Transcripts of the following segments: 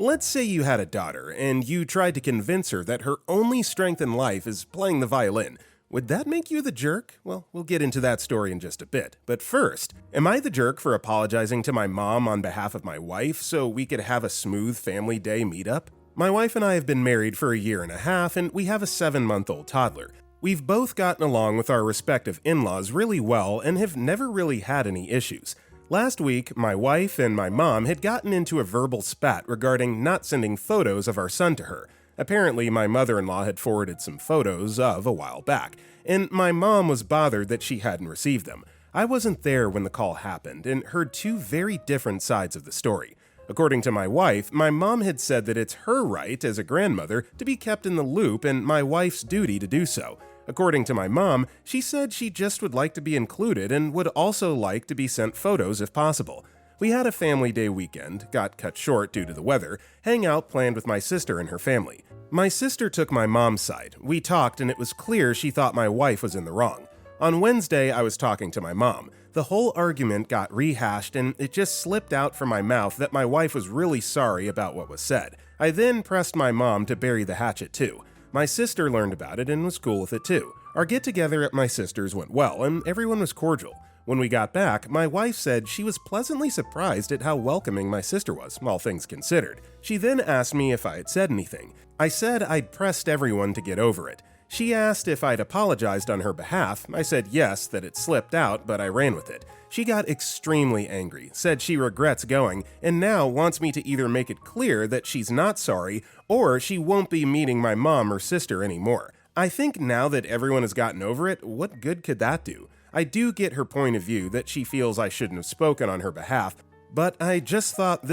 Let's say you had a daughter, and you tried to convince her that her only strength in life is playing the violin. Would that make you the jerk? Well, we'll get into that story in just a bit. But first, am I the jerk for apologizing to my mom on behalf of my wife so we could have a smooth family day meetup? My wife and I have been married for a year and a half, and we have a 7-month-old toddler. We've both gotten along with our respective in-laws really well and have never really had any issues. Last week, my wife and my mom had gotten into a verbal spat regarding not sending photos of our son to her. Apparently, my mother-in-law had forwarded some photos of a while back, and my mom was bothered that she hadn't received them. I wasn't there when the call happened and heard two very different sides of the story. According to my wife, my mom had said that it's her right as a grandmother to be kept in the loop and my wife's duty to do so. According to my mom, she said she just would like to be included and would also like to be sent photos if possible. We had a family day weekend, got cut short due to the weather, hangout planned with my sister and her family. My sister took my mom's side. We talked and it was clear she thought my wife was in the wrong. On Wednesday, I was talking to my mom. The whole argument got rehashed and it just slipped out from my mouth that my wife was really sorry about what was said. I then pressed my mom to bury the hatchet too. My sister learned about it and was cool with it too. Our get-together at my sister's went well and everyone was cordial. When we got back, my wife said she was pleasantly surprised at how welcoming my sister was, all things considered. She then asked me if I had said anything. I said I'd pressed everyone to get over it. She asked if I'd apologized on her behalf. I said yes, that it slipped out, but I ran with it. She got extremely angry, said she regrets going, and now wants me to either make it clear that she's not sorry, or she won't be meeting my mom or sister anymore. I think now that everyone has gotten over it, what good could that do? I do get her point of view that she feels I shouldn't have spoken on her behalf, but I just thought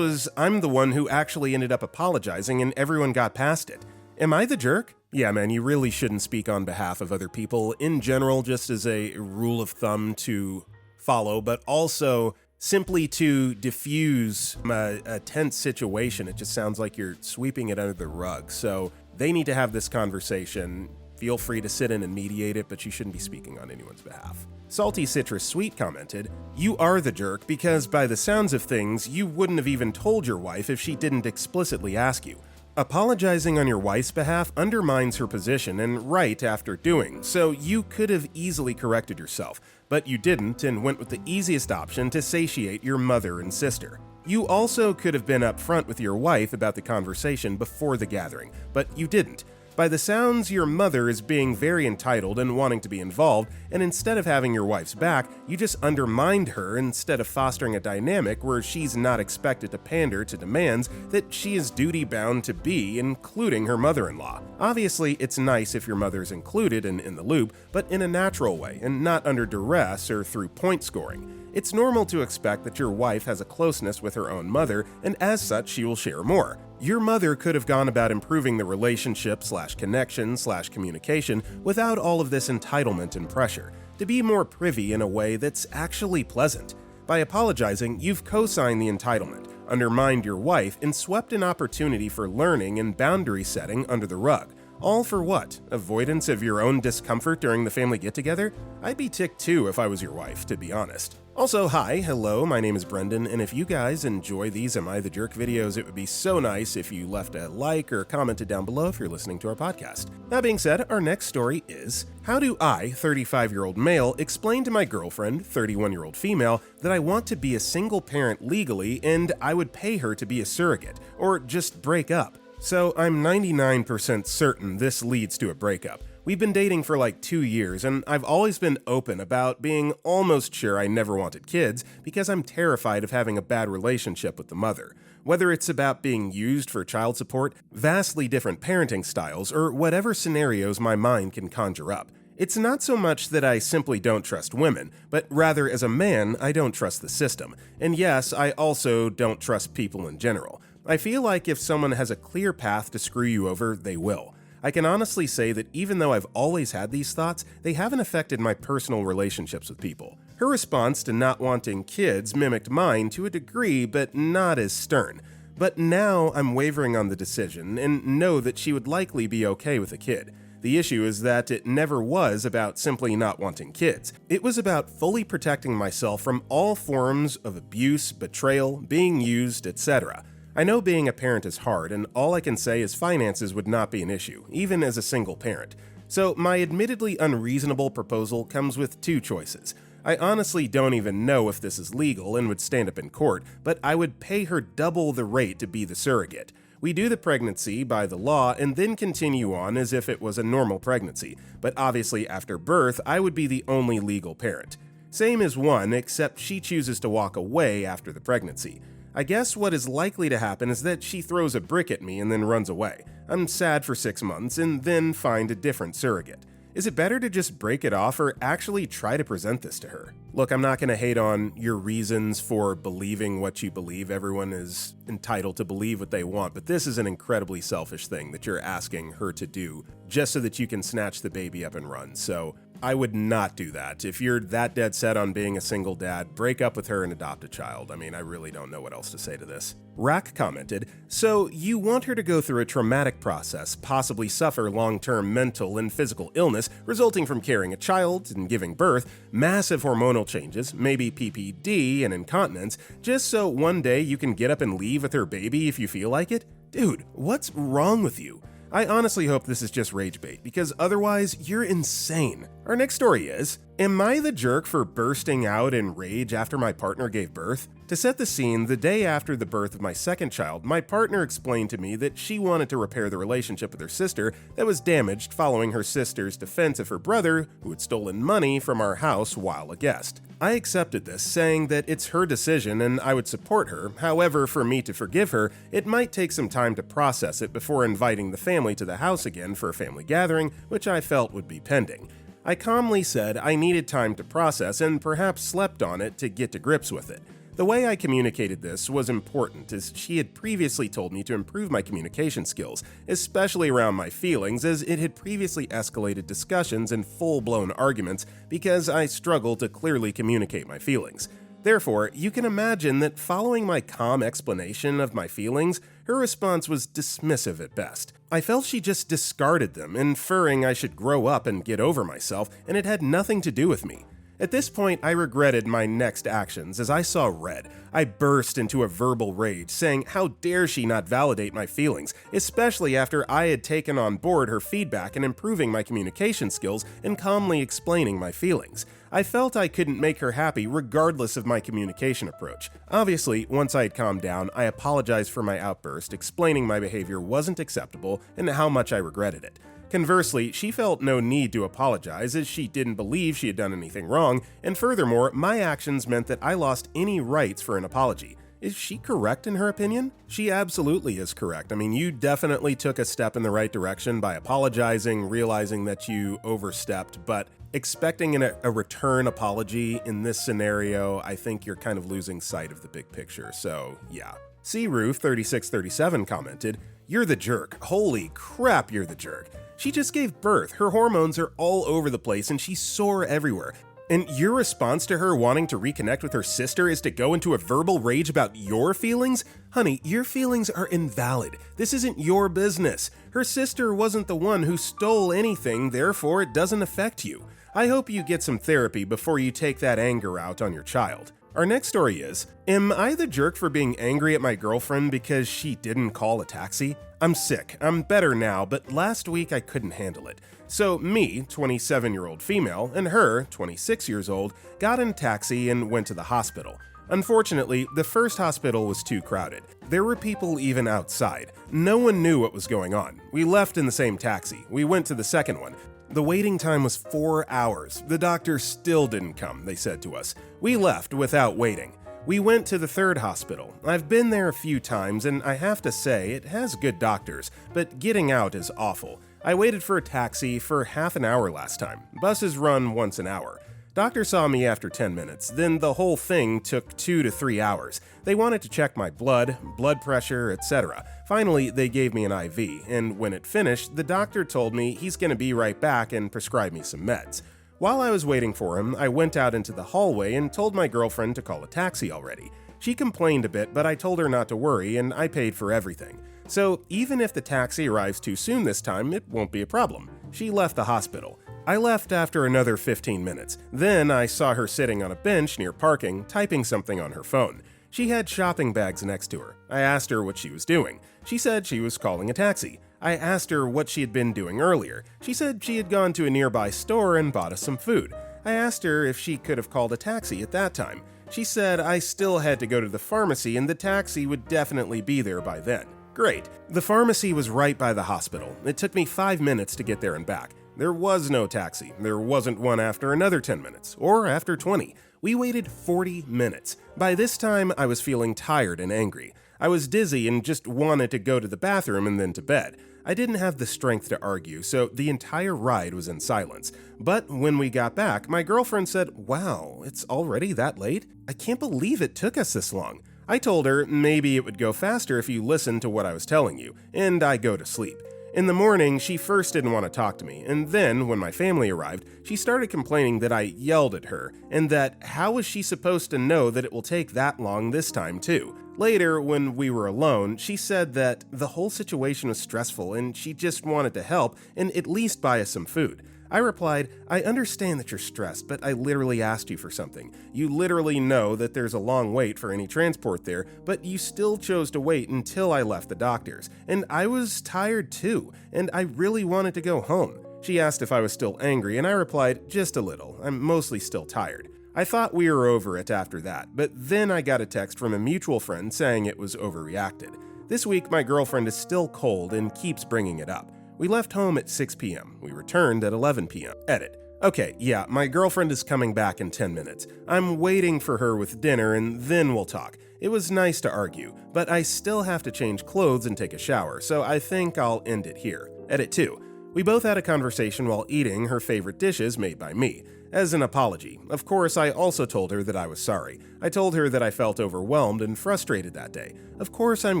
I'm the one who actually ended up apologizing and everyone got past it. Am I the jerk? Yeah, man, you really shouldn't speak on behalf of other people in general, just as a rule of thumb to follow, but also simply to diffuse a tense situation. It just sounds like you're sweeping it under the rug. So they need to have this conversation. Feel free to sit in and mediate it, but you shouldn't be speaking on anyone's behalf. Salty Citrus Sweet commented, "You are the jerk because by the sounds of things, you wouldn't have even told your wife if she didn't explicitly ask you. Apologizing on your wife's behalf undermines her position and right after doing, so you could have easily corrected yourself, but you didn't and went with the easiest option to satiate your mother and sister. You also could have been upfront with your wife about the conversation before the gathering, but you didn't. By the sounds, your mother is being very entitled and wanting to be involved, and instead of having your wife's back, you just undermined her instead of fostering a dynamic where she's not expected to pander to demands that she is duty-bound to be, including her mother-in-law. Obviously, it's nice if your mother is included and in the loop, but in a natural way and not under duress or through point scoring. It's normal to expect that your wife has a closeness with her own mother, and as such, she will share more. Your mother could have gone about improving the relationship/connection/communication without all of this entitlement and pressure, to be more privy in a way that's actually pleasant. By apologizing, you've co-signed the entitlement, undermined your wife, and swept an opportunity for learning and boundary setting under the rug. All for what? Avoidance of your own discomfort during the family get-together? I'd be ticked too if I was your wife, to be honest. Also, hi, hello, my name is Brendan, and if you guys enjoy these Am I the Jerk videos, it would be so nice if you left a like or commented down below if you're listening to our podcast. That being said, our next story is, how do I, 35-year-old male, explain to my girlfriend, 31-year-old female, that I want to be a single parent legally and I would pay her to be a surrogate, or just break up? So I'm 99% certain this leads to a breakup. We've been dating for like 2 years, and I've always been open about being almost sure I never wanted kids because I'm terrified of having a bad relationship with the mother. Whether it's about being used for child support, vastly different parenting styles, or whatever scenarios my mind can conjure up. It's not so much that I simply don't trust women, but rather as a man, I don't trust the system. And yes, I also don't trust people in general. I feel like if someone has a clear path to screw you over, they will. I can honestly say that even though I've always had these thoughts, they haven't affected my personal relationships with people. Her response to not wanting kids mimicked mine to a degree, but not as stern. But now I'm wavering on the decision and know that she would likely be okay with a kid. The issue is that it never was about simply not wanting kids. It was about fully protecting myself from all forms of abuse, betrayal, being used, etc. I know being a parent is hard, and all I can say is finances would not be an issue, even as a single parent. So my admittedly unreasonable proposal comes with two choices. I honestly don't even know if this is legal and would stand up in court, but I would pay her double the rate to be the surrogate. We do the pregnancy by the law and then continue on as if it was a normal pregnancy, but obviously after birth, I would be the only legal parent. Same as one, except she chooses to walk away after the pregnancy. I guess what is likely to happen is that she throws a brick at me and then runs away. I'm sad for 6 months and then find a different surrogate. Is it better to just break it off or actually try to present this to her? Look, I'm not going to hate on your reasons for believing what you believe. Everyone is entitled to believe what they want, but this is an incredibly selfish thing that you're asking her to do just so that you can snatch the baby up and run. So I would not do that. If you're that dead set on being a single dad, break up with her and adopt a child. I mean, I really don't know what else to say to this. Rack commented, so you want her to go through a traumatic process, possibly suffer long-term mental and physical illness resulting from carrying a child and giving birth, massive hormonal changes, maybe PPD and incontinence, just so one day you can get up and leave with her baby if you feel like it? Dude, what's wrong with you? I honestly hope this is just rage bait, because otherwise, you're insane. Our next story is, am I the jerk for bursting out in rage after my partner gave birth? To set the scene, the day after the birth of my second child, my partner explained to me that she wanted to repair the relationship with her sister that was damaged following her sister's defense of her brother, who had stolen money from our house while a guest. I accepted this, saying that it's her decision and I would support her. However, for me to forgive her, it might take some time to process it before inviting the family to the house again for a family gathering, which I felt would be pending. I calmly said I needed time to process and perhaps slept on it to get to grips with it. The way I communicated this was important, as she had previously told me to improve my communication skills, especially around my feelings, as it had previously escalated discussions and full-blown arguments because I struggled to clearly communicate my feelings. Therefore, you can imagine that following my calm explanation of my feelings, her response was dismissive at best. I felt she just discarded them, inferring I should grow up and get over myself, and it had nothing to do with me. At this point, I regretted my next actions as I saw red. I burst into a verbal rage, saying how dare she not validate my feelings, especially after I had taken on board her feedback and improving my communication skills and calmly explaining my feelings. I felt I couldn't make her happy regardless of my communication approach. Obviously, once I had calmed down, I apologized for my outburst, explaining my behavior wasn't acceptable and how much I regretted it. Conversely, she felt no need to apologize as she didn't believe she had done anything wrong, and furthermore, my actions meant that I lost any rights for an apology. Is she correct in her opinion? She absolutely is correct. I mean, you definitely took a step in the right direction by apologizing, realizing that you overstepped, but expecting a return apology in this scenario, I think you're kind of losing sight of the big picture, so yeah. CRoof3637 commented, "You're the jerk. Holy crap, you're the jerk. She just gave birth, her hormones are all over the place and she's sore everywhere. And your response to her wanting to reconnect with her sister is to go into a verbal rage about your feelings? Honey, your feelings are invalid. This isn't your business. Her sister wasn't the one who stole anything, therefore it doesn't affect you. I hope you get some therapy before you take that anger out on your child." Our next story is, am I the jerk for being angry at my girlfriend because she didn't call a taxi? I'm sick, I'm better now, but last week I couldn't handle it. So me, 27-year-old female, and her, 26 years old, got in a taxi and went to the hospital. Unfortunately, the first hospital was too crowded. There were people even outside. No one knew what was going on. We left in the same taxi. We went to the second one. The waiting time was 4 hours. The doctor still didn't come, they said to us. We left without waiting. We went to the third hospital. I've been there a few times, and I have to say, it has good doctors, but getting out is awful. I waited for a taxi for half an hour last time. Buses run once an hour. Doctor saw me after 10 minutes, then the whole thing took 2 to 3 hours. They wanted to check my blood pressure, etc. Finally, they gave me an IV, and when it finished, the doctor told me he's going to be right back and prescribe me some meds. While I was waiting for him, I went out into the hallway and told my girlfriend to call a taxi already. She complained a bit, but I told her not to worry, and I paid for everything. So even if the taxi arrives too soon this time, it won't be a problem. She left the hospital. I left after another 15 minutes. Then I saw her sitting on a bench near parking, typing something on her phone. She had shopping bags next to her. I asked her what she was doing. She said she was calling a taxi. I asked her what she had been doing earlier. She said she had gone to a nearby store and bought us some food. I asked her if she could have called a taxi at that time. She said I still had to go to the pharmacy and the taxi would definitely be there by then. Great. The pharmacy was right by the hospital. It took me 5 minutes to get there and back. There was no taxi. There wasn't one after another 10 minutes, or after 20. We waited 40 minutes. By this time, I was feeling tired and angry. I was dizzy and just wanted to go to the bathroom and then to bed. I didn't have the strength to argue, so the entire ride was in silence. But when we got back, my girlfriend said, "Wow, it's already that late? I can't believe it took us this long." I told her maybe it would go faster if you listened to what I was telling you, and I go to sleep. In the morning, she first didn't want to talk to me, and then, when my family arrived, she started complaining that I yelled at her, and that how was she supposed to know that it will take that long this time too? Later, when we were alone, she said that the whole situation was stressful and she just wanted to help and at least buy us some food. I replied, "I understand that you're stressed, but I literally asked you for something. You literally know that there's a long wait for any transport there, but you still chose to wait until I left the doctor's. And I was tired too, and I really wanted to go home." She asked if I was still angry, and I replied, "Just a little. I'm mostly still tired." I thought we were over it after that, but then I got a text from a mutual friend saying it was overreacted. This week, my girlfriend is still cold and keeps bringing it up. We left home at 6 p.m. We returned at 11 p.m. Edit. Okay, yeah, my girlfriend is coming back in 10 minutes. I'm waiting for her with dinner and then we'll talk. It was nice to argue, but I still have to change clothes and take a shower, so I think I'll end it here. Edit 2. We both had a conversation while eating her favorite dishes made by me. As an apology, of course, I also told her that I was sorry. I told her that I felt overwhelmed and frustrated that day. Of course, I'm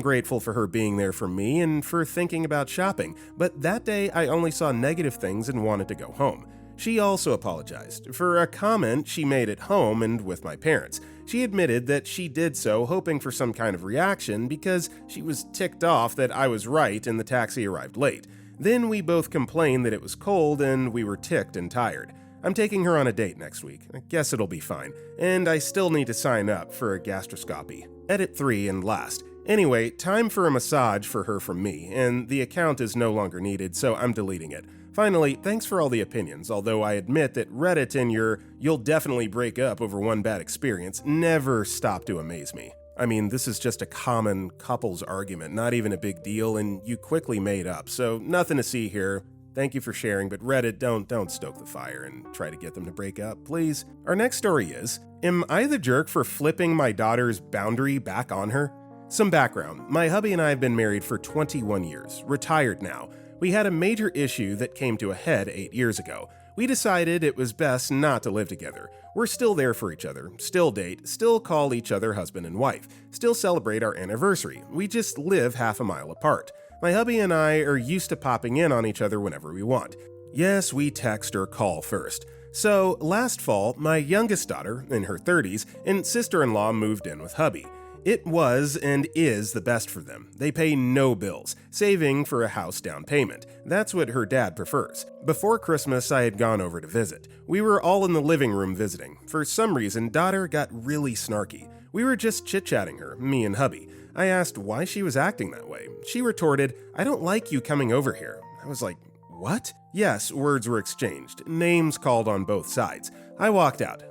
grateful for her being there for me and for thinking about shopping, but that day I only saw negative things and wanted to go home. She also apologized for a comment she made at home and with my parents. She admitted that she did so hoping for some kind of reaction because she was ticked off that I was right and the taxi arrived late. Then we both complained that it was cold and we were ticked and tired. I'm taking her on a date next week. I guess it'll be fine. And I still need to sign up for a gastroscopy. Edit 3 and last. Anyway, time for a massage for her from me, and the account is no longer needed, so I'm deleting it. Finally, thanks for all the opinions, although I admit that Reddit and your "you'll definitely break up over one bad experience" never stop to amaze me. I mean, this is just a common couples argument, not even a big deal, and you quickly made up, so nothing to see here. Thank you for sharing, but Reddit, don't stoke the fire and try to get them to break up, please. Our next story is, am I the jerk for flipping my daughter's boundary back on her? Some background. My hubby and I have been married for 21 years, retired now. We had a major issue that came to a head 8 years ago. We decided it was best not to live together. We're still there for each other, still date, still call each other husband and wife, still celebrate our anniversary. We just live half a mile apart. My hubby and I are used to popping in on each other whenever we want. Yes, we text or call first. So, last fall, my youngest daughter, in her 30s, and sister-in-law moved in with hubby. It was and is the best for them. They pay no bills, saving for a house down payment. That's what her dad prefers. Before Christmas, I had gone over to visit. We were all in the living room visiting. For some reason, daughter got really snarky. We were just chit-chatting her, me and hubby. I asked why she was acting that way. She retorted, "I don't like you coming over here." I was like, "What?" Yes, words were exchanged, names called on both sides. I walked out.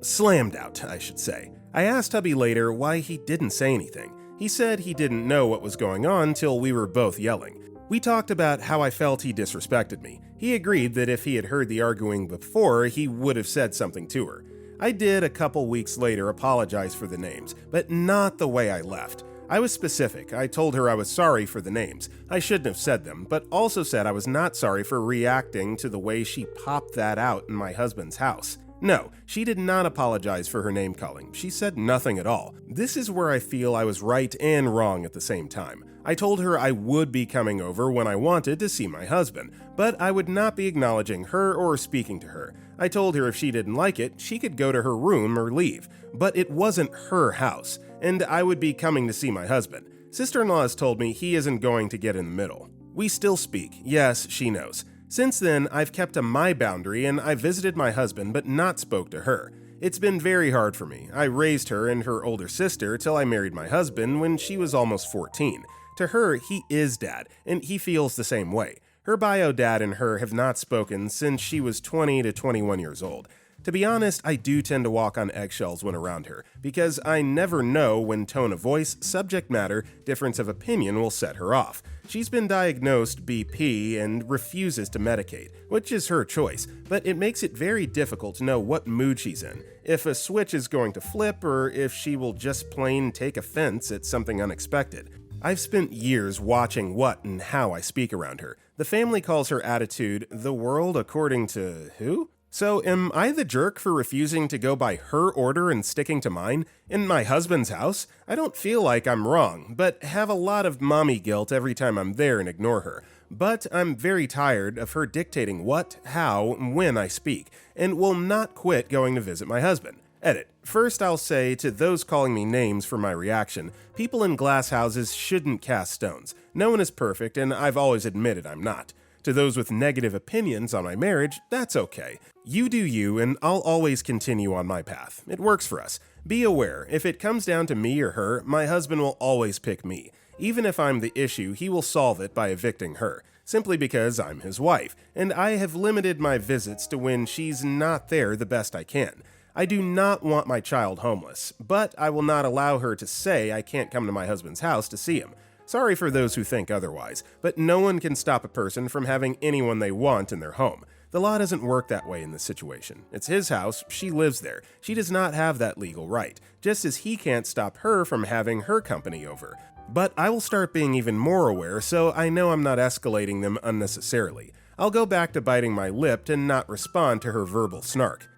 Slammed out, I should say. I asked hubby later why he didn't say anything. He said he didn't know what was going on till we were both yelling. We talked about how I felt he disrespected me. He agreed that if he had heard the arguing before, he would have said something to her. I did a couple weeks later apologize for the names, but not the way I left. I was specific. I told her I was sorry for the names. I shouldn't have said them, but also said I was not sorry for reacting to the way she popped that out in my husband's house. No, she did not apologize for her name calling. She said nothing at all. This is where I feel I was right and wrong at the same time. I told her I would be coming over when I wanted to see my husband, but I would not be acknowledging her or speaking to her. I told her if she didn't like it, she could go to her room or leave. But it wasn't her house, and I would be coming to see my husband. Sister-in-law has told me he isn't going to get in the middle. We still speak. Yes, she knows. Since then, I've kept to my boundary and I visited my husband but not spoke to her. It's been very hard for me. I raised her and her older sister till I married my husband when she was almost 14. To her, he is dad, and he feels the same way. Her bio dad and her have not spoken since she was 20 to 21 years old. To be honest, I do tend to walk on eggshells when around her, because I never know when tone of voice, subject matter, difference of opinion will set her off. She's been diagnosed BP and refuses to medicate, which is her choice, but it makes it very difficult to know what mood she's in, if a switch is going to flip, or if she will just plain take offense at something unexpected. I've spent years watching what and how I speak around her. The family calls her attitude, the world according to who? So am I the jerk for refusing to go by her order and sticking to mine? In my husband's house? I don't feel like I'm wrong, but have a lot of mommy guilt every time I'm there and ignore her. But I'm very tired of her dictating what, how, and when I speak, and will not quit going to visit my husband. Edit. First, I'll say to those calling me names for my reaction, people in glass houses shouldn't cast stones. No one is perfect, and I've always admitted I'm not. To those with negative opinions on my marriage, that's okay. You do you, and I'll always continue on my path. It works for us. Be aware, if it comes down to me or her, my husband will always pick me. Even if I'm the issue, he will solve it by evicting her, simply because I'm his wife, and I have limited my visits to when she's not there the best I can. I do not want my child homeless, but I will not allow her to say I can't come to my husband's house to see him. Sorry for those who think otherwise, but no one can stop a person from having anyone they want in their home. The law doesn't work that way in this situation. It's his house, she lives there. She does not have that legal right, just as he can't stop her from having her company over. But I will start being even more aware, so I know I'm not escalating them unnecessarily. I'll go back to biting my lip and not respond to her verbal snark,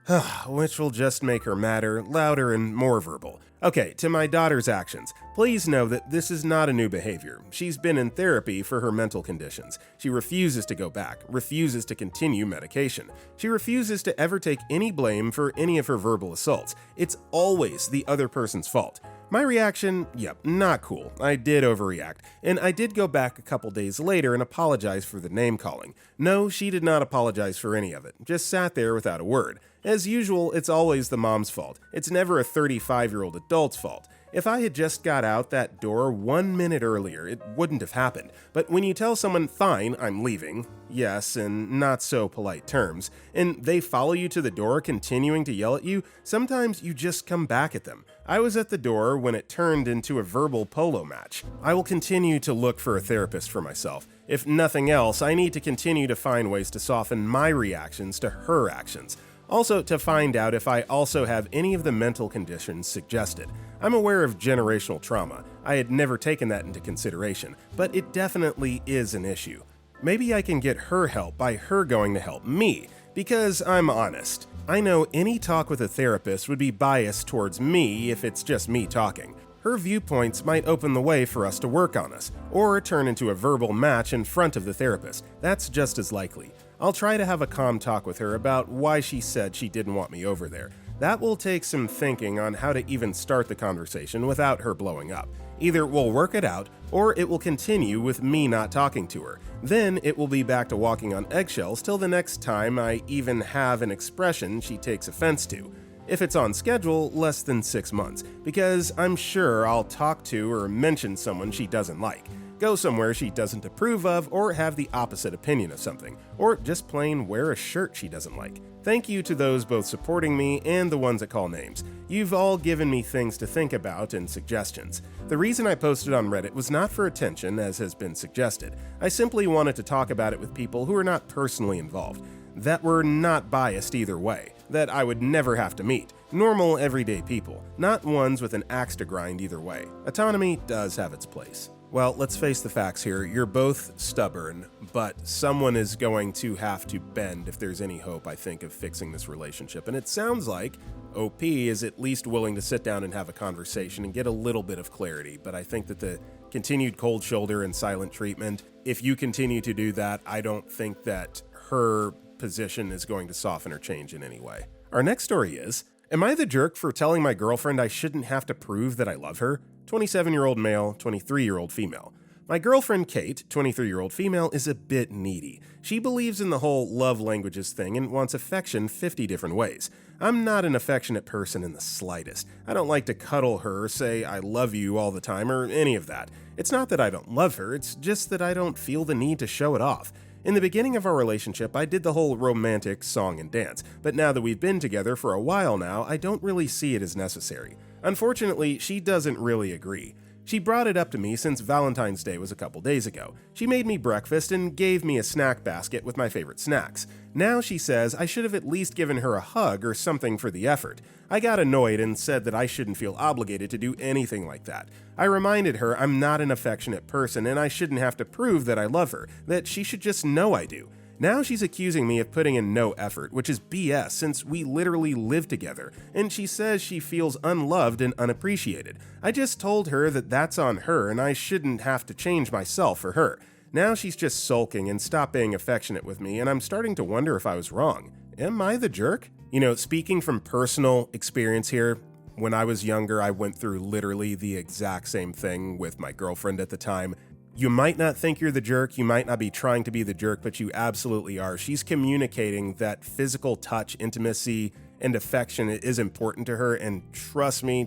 which will just make her madder, louder, and more verbal. Okay, to my daughter's actions. Please know that this is not a new behavior. She's been in therapy for her mental conditions. She refuses to go back, refuses to continue medication. She refuses to ever take any blame for any of her verbal assaults. It's always the other person's fault. My reaction, yep, not cool. I did overreact, and I did go back a couple days later and apologize for the name calling. No, she did not apologize for any of it, just sat there without a word. As usual, it's always the mom's fault. It's never a 35-year-old adult's fault. If I had just got out that door 1 minute earlier, it wouldn't have happened. But when you tell someone, fine, I'm leaving, yes, in not so polite terms, and they follow you to the door continuing to yell at you, sometimes you just come back at them. I was at the door when it turned into a verbal polo match. I will continue to look for a therapist for myself. If nothing else, I need to continue to find ways to soften my reactions to her actions. Also, to find out if I also have any of the mental conditions suggested. I'm aware of generational trauma. I had never taken that into consideration, but it definitely is an issue. Maybe I can get her help by her going to help me, because I'm honest. I know any talk with a therapist would be biased towards me if it's just me talking. Her viewpoints might open the way for us to work on us, or turn into a verbal match in front of the therapist. That's just as likely. I'll try to have a calm talk with her about why she said she didn't want me over there. That will take some thinking on how to even start the conversation without her blowing up. Either we'll work it out, or it will continue with me not talking to her. Then it will be back to walking on eggshells till the next time I even have an expression she takes offense to. If it's on schedule, less than 6 months, because I'm sure I'll talk to or mention someone she doesn't like, go somewhere she doesn't approve of, or have the opposite opinion of something, or just plain wear a shirt she doesn't like. Thank you to those both supporting me and the ones that call names. You've all given me things to think about and suggestions. The reason I posted on Reddit was not for attention, as has been suggested. I simply wanted to talk about it with people who are not personally involved, that were not biased either way, that I would never have to meet. Normal, everyday people, not ones with an axe to grind either way. Autonomy does have its place. Well, let's face the facts here. You're both stubborn, but someone is going to have to bend if there's any hope, I think, of fixing this relationship. And it sounds like OP is at least willing to sit down and have a conversation and get a little bit of clarity. But I think that the continued cold shoulder and silent treatment, if you continue to do that, I don't think that her position is going to soften or change in any way. Our next story is, am I the jerk for telling my girlfriend I shouldn't have to prove that I love her? 27-year-old male, 23-year-old female. My girlfriend Kate, 23-year-old female, is a bit needy. She believes in the whole love languages thing and wants affection 50 different ways. I'm not an affectionate person in the slightest. I don't like to cuddle her, say I love you all the time, or any of that. It's not that I don't love her, it's just that I don't feel the need to show it off. In the beginning of our relationship, I did the whole romantic song and dance, but now that we've been together for a while now, I don't really see it as necessary. Unfortunately, she doesn't really agree. She brought it up to me since Valentine's Day was a couple days ago. She made me breakfast and gave me a snack basket with my favorite snacks. Now she says I should have at least given her a hug or something for the effort. I got annoyed and said that I shouldn't feel obligated to do anything like that. I reminded her I'm not an affectionate person and I shouldn't have to prove that I love her, that she should just know I do. Now she's accusing me of putting in no effort, which is BS since we literally live together, and she says she feels unloved and unappreciated. I just told her that that's on her and I shouldn't have to change myself for her. Now she's just sulking and stopped being affectionate with me, and I'm starting to wonder if I was wrong. Am I the jerk? Speaking from personal experience here, when I was younger, I went through literally the exact same thing with my girlfriend at the time. You might not think you're the jerk, you might not be trying to be the jerk, but you absolutely are. She's communicating that physical touch, intimacy, and affection is important to her, and trust me,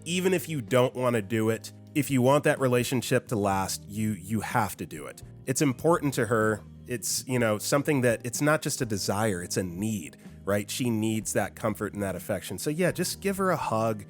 even if you don't want to do it, if you want that relationship to last, you have to do it. It's important to her. It's, something that it's not just a desire, it's a need, right? She needs that comfort and that affection. So yeah, just give her a hug.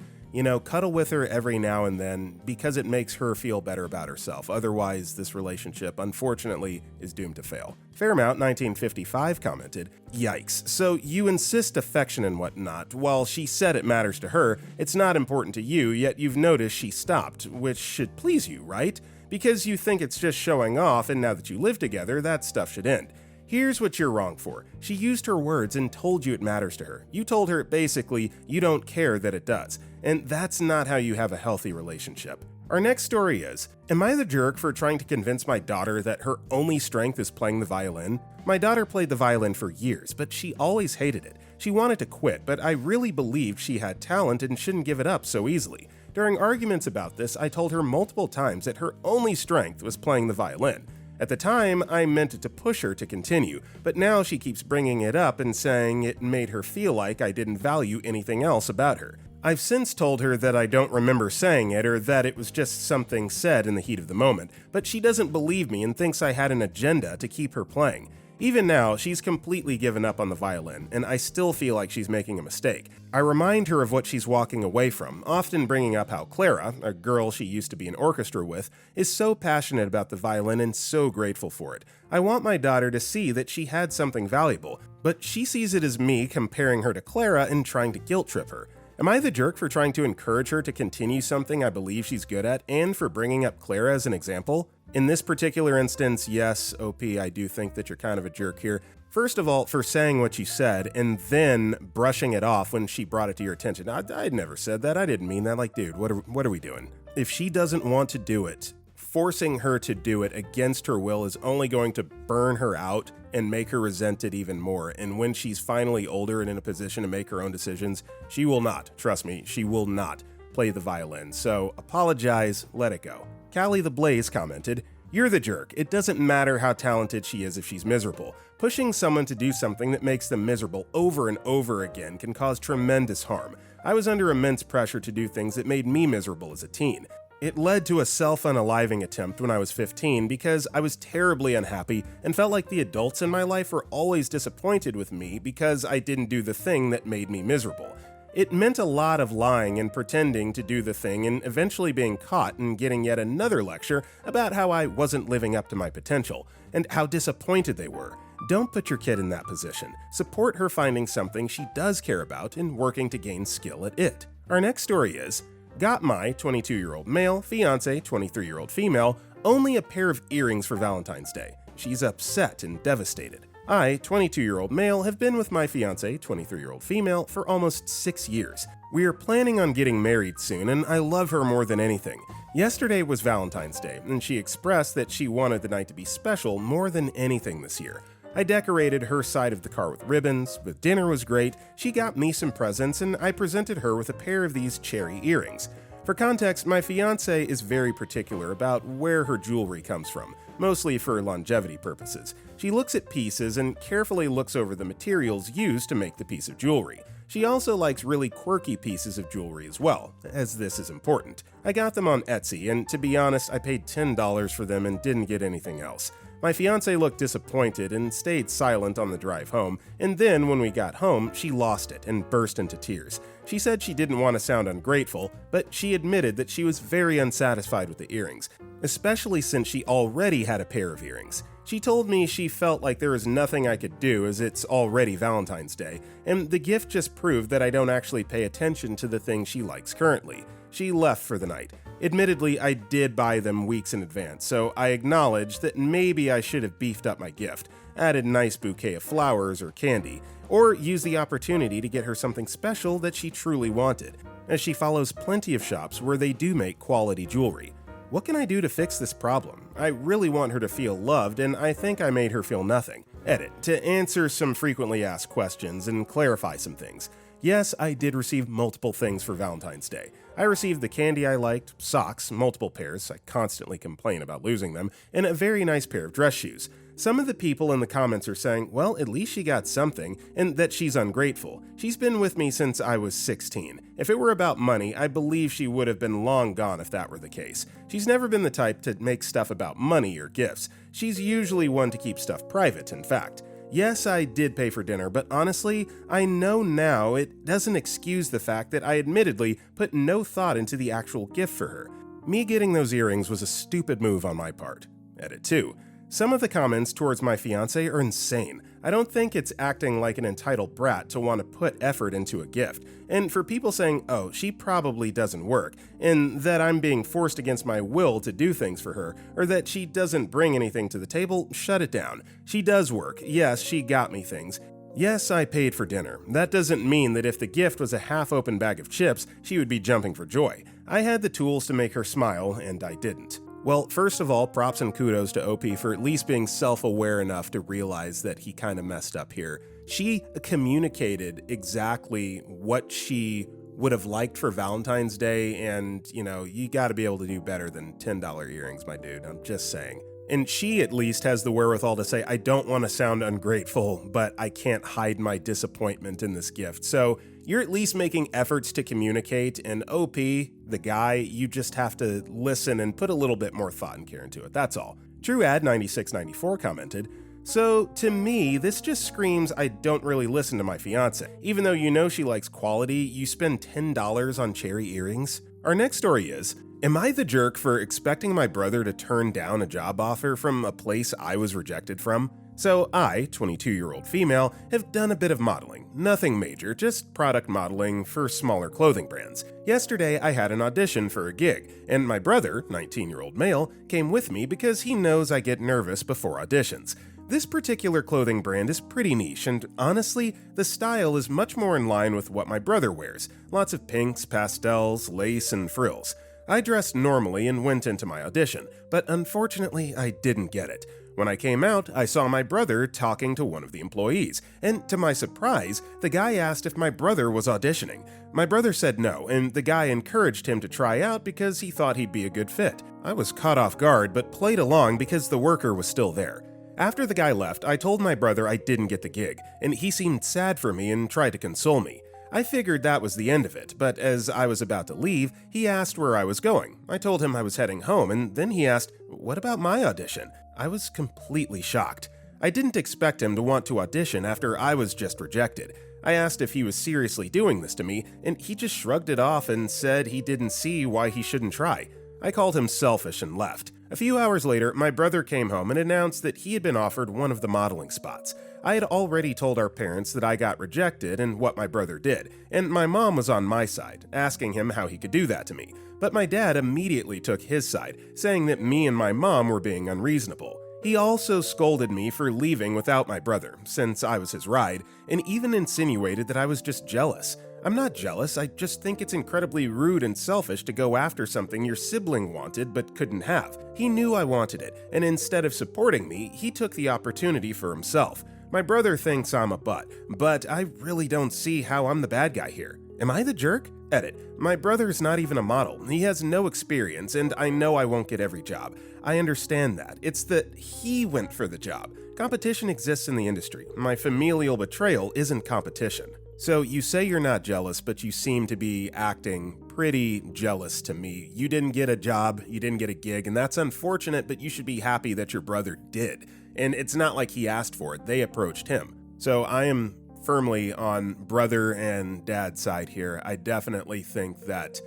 Cuddle with her every now and then because it makes her feel better about herself. Otherwise, this relationship, unfortunately, is doomed to fail. Fairmount 1955 commented, "Yikes, so you insist affection and whatnot. While she said it matters to her, it's not important to you, yet you've noticed she stopped, which should please you, right? Because you think it's just showing off, and now that you live together, that stuff should end. Here's what you're wrong for. She used her words and told you it matters to her. You told her basically you don't care that it does. And that's not how you have a healthy relationship." Our next story is, am I the jerk for trying to convince my daughter that her only strength is playing the violin? My daughter played the violin for years, but she always hated it. She wanted to quit, but I really believed she had talent and shouldn't give it up so easily. During arguments about this, I told her multiple times that her only strength was playing the violin. At the time, I meant it to push her to continue, but now she keeps bringing it up and saying it made her feel like I didn't value anything else about her. I've since told her that I don't remember saying it or that it was just something said in the heat of the moment, but she doesn't believe me and thinks I had an agenda to keep her playing. Even now, she's completely given up on the violin, and I still feel like she's making a mistake. I remind her of what she's walking away from, often bringing up how Clara, a girl she used to be in orchestra with, is so passionate about the violin and so grateful for it. I want my daughter to see that she had something valuable, but she sees it as me comparing her to Clara and trying to guilt trip her. Am I the jerk for trying to encourage her to continue something I believe she's good at and for bringing up Clara as an example? In this particular instance, yes, OP, I do think that you're kind of a jerk here. First of all, for saying what you said and then brushing it off when she brought it to your attention. I'd never said that. I didn't mean that. Like, dude, what are we doing? If she doesn't want to do it, forcing her to do it against her will is only going to burn her out and make her resent it even more. And when she's finally older and in a position to make her own decisions, she will not, trust me, she will not play the violin. So apologize, let it go. Callie the Blaze commented, "You're the jerk. It doesn't matter how talented she is if she's miserable. Pushing someone to do something that makes them miserable over and over again can cause tremendous harm. I was under immense pressure to do things that made me miserable as a teen. It led to a self-unaliving attempt when I was 15 because I was terribly unhappy and felt like the adults in my life were always disappointed with me because I didn't do the thing that made me miserable. It meant a lot of lying and pretending to do the thing and eventually being caught and getting yet another lecture about how I wasn't living up to my potential and how disappointed they were. Don't put your kid in that position. Support her finding something she does care about and working to gain skill at it." Our next story is, got my 22-year-old male, fiancé, 23-year-old female, only a pair of earrings for Valentine's Day. She's upset and devastated. I, 22-year-old male, have been with my fiancée, 23-year-old female, for almost 6 years. We are planning on getting married soon, and I love her more than anything. Yesterday was Valentine's Day, and she expressed that she wanted the night to be special more than anything this year. I decorated her side of the car with ribbons, the dinner was great, she got me some presents, and I presented her with a pair of these cherry earrings. For context, my fiancée is very particular about where her jewelry comes from, mostly for longevity purposes. She looks at pieces and carefully looks over the materials used to make the piece of jewelry. She also likes really quirky pieces of jewelry as well, as this is important. I got them on Etsy, and to be honest, I paid $10 for them and didn't get anything else. My fiancé looked disappointed and stayed silent on the drive home, and then when we got home, she lost it and burst into tears. She said she didn't want to sound ungrateful, but she admitted that she was very unsatisfied with the earrings, especially since she already had a pair of earrings. She told me she felt like there was nothing I could do as it's already Valentine's Day, and the gift just proved that I don't actually pay attention to the things she likes currently. She left for the night. Admittedly, I did buy them weeks in advance, so I acknowledge that maybe I should have beefed up my gift, added a nice bouquet of flowers or candy, or used the opportunity to get her something special that she truly wanted, as she follows plenty of shops where they do make quality jewelry. What can I do to fix this problem? I really want her to feel loved, and I think I made her feel nothing. Edit. To answer some frequently asked questions and clarify some things. Yes, I did receive multiple things for Valentine's Day. I received the candy I liked, socks, multiple pairs, I constantly complain about losing them, and a very nice pair of dress shoes. Some of the people in the comments are saying, well, at least she got something, and that she's ungrateful. She's been with me since I was 16. If it were about money, I believe she would have been long gone if that were the case. She's never been the type to make stuff about money or gifts. She's usually one to keep stuff private, in fact. Yes, I did pay for dinner, but honestly, I know now it doesn't excuse the fact that I admittedly put no thought into the actual gift for her. Me getting those earrings was a stupid move on my part. Edit 2. Some of the comments towards my fiancé are insane. I don't think it's acting like an entitled brat to want to put effort into a gift. And for people saying, oh, she probably doesn't work, and that I'm being forced against my will to do things for her, or that she doesn't bring anything to the table, shut it down. She does work. Yes, she got me things. Yes, I paid for dinner. That doesn't mean that if the gift was a half-open bag of chips, she would be jumping for joy. I had the tools to make her smile, and I didn't. Well, first of all, props and kudos to OP for at least being self-aware enough to realize that he kind of messed up here. She communicated exactly what she would have liked for Valentine's Day, and, you gotta be able to do better than $10 earrings, my dude. I'm just saying. And she at least has the wherewithal to say, I don't want to sound ungrateful, but I can't hide my disappointment in this gift. So you're at least making efforts to communicate, and OP, the guy, you just have to listen and put a little bit more thought and care into it, that's all. TrueAd9694 commented, so to me, this just screams I don't really listen to my fiancé. Even though you know she likes quality, you spend $10 on cherry earrings? Our next story is, am I the jerk for expecting my brother to turn down a job offer from a place I was rejected from? So I, 22-year-old female, have done a bit of modeling. Nothing major, just product modeling for smaller clothing brands. Yesterday I had an audition for a gig, and my brother, 19-year-old male, came with me because he knows I get nervous before auditions. This particular clothing brand is pretty niche, and honestly, the style is much more in line with what my brother wears. Lots of pinks, pastels, lace, and frills. I dressed normally and went into my audition, but unfortunately I didn't get it. When I came out, I saw my brother talking to one of the employees, and to my surprise, the guy asked if my brother was auditioning. My brother said no, and the guy encouraged him to try out because he thought he'd be a good fit. I was caught off guard, but played along because the worker was still there. After the guy left, I told my brother I didn't get the gig, and he seemed sad for me and tried to console me. I figured that was the end of it, but as I was about to leave, he asked where I was going. I told him I was heading home, and then he asked, what about my audition? I was completely shocked. I didn't expect him to want to audition after I was just rejected. I asked if he was seriously doing this to me, and he just shrugged it off and said he didn't see why he shouldn't try. I called him selfish and left. A few hours later, my brother came home and announced that he had been offered one of the modeling spots. I had already told our parents that I got rejected and what my brother did, and my mom was on my side, asking him how he could do that to me. But my dad immediately took his side, saying that me and my mom were being unreasonable. He also scolded me for leaving without my brother, since I was his ride, and even insinuated that I was just jealous. I'm not jealous, I just think it's incredibly rude and selfish to go after something your sibling wanted but couldn't have. He knew I wanted it, and instead of supporting me, he took the opportunity for himself. My brother thinks I'm a butt, but I really don't see how I'm the bad guy here. Am I the jerk? Edit. My brother's not even a model. He has no experience, and I know I won't get every job. I understand that. It's that he went for the job. Competition exists in the industry. My familial betrayal isn't competition. So you say you're not jealous, but you seem to be acting pretty jealous to me. You didn't get a job, you didn't get a gig, and that's unfortunate, but you should be happy that your brother did. And it's not like he asked for it, they approached him. So I am firmly on brother and dad's side here. I definitely think that,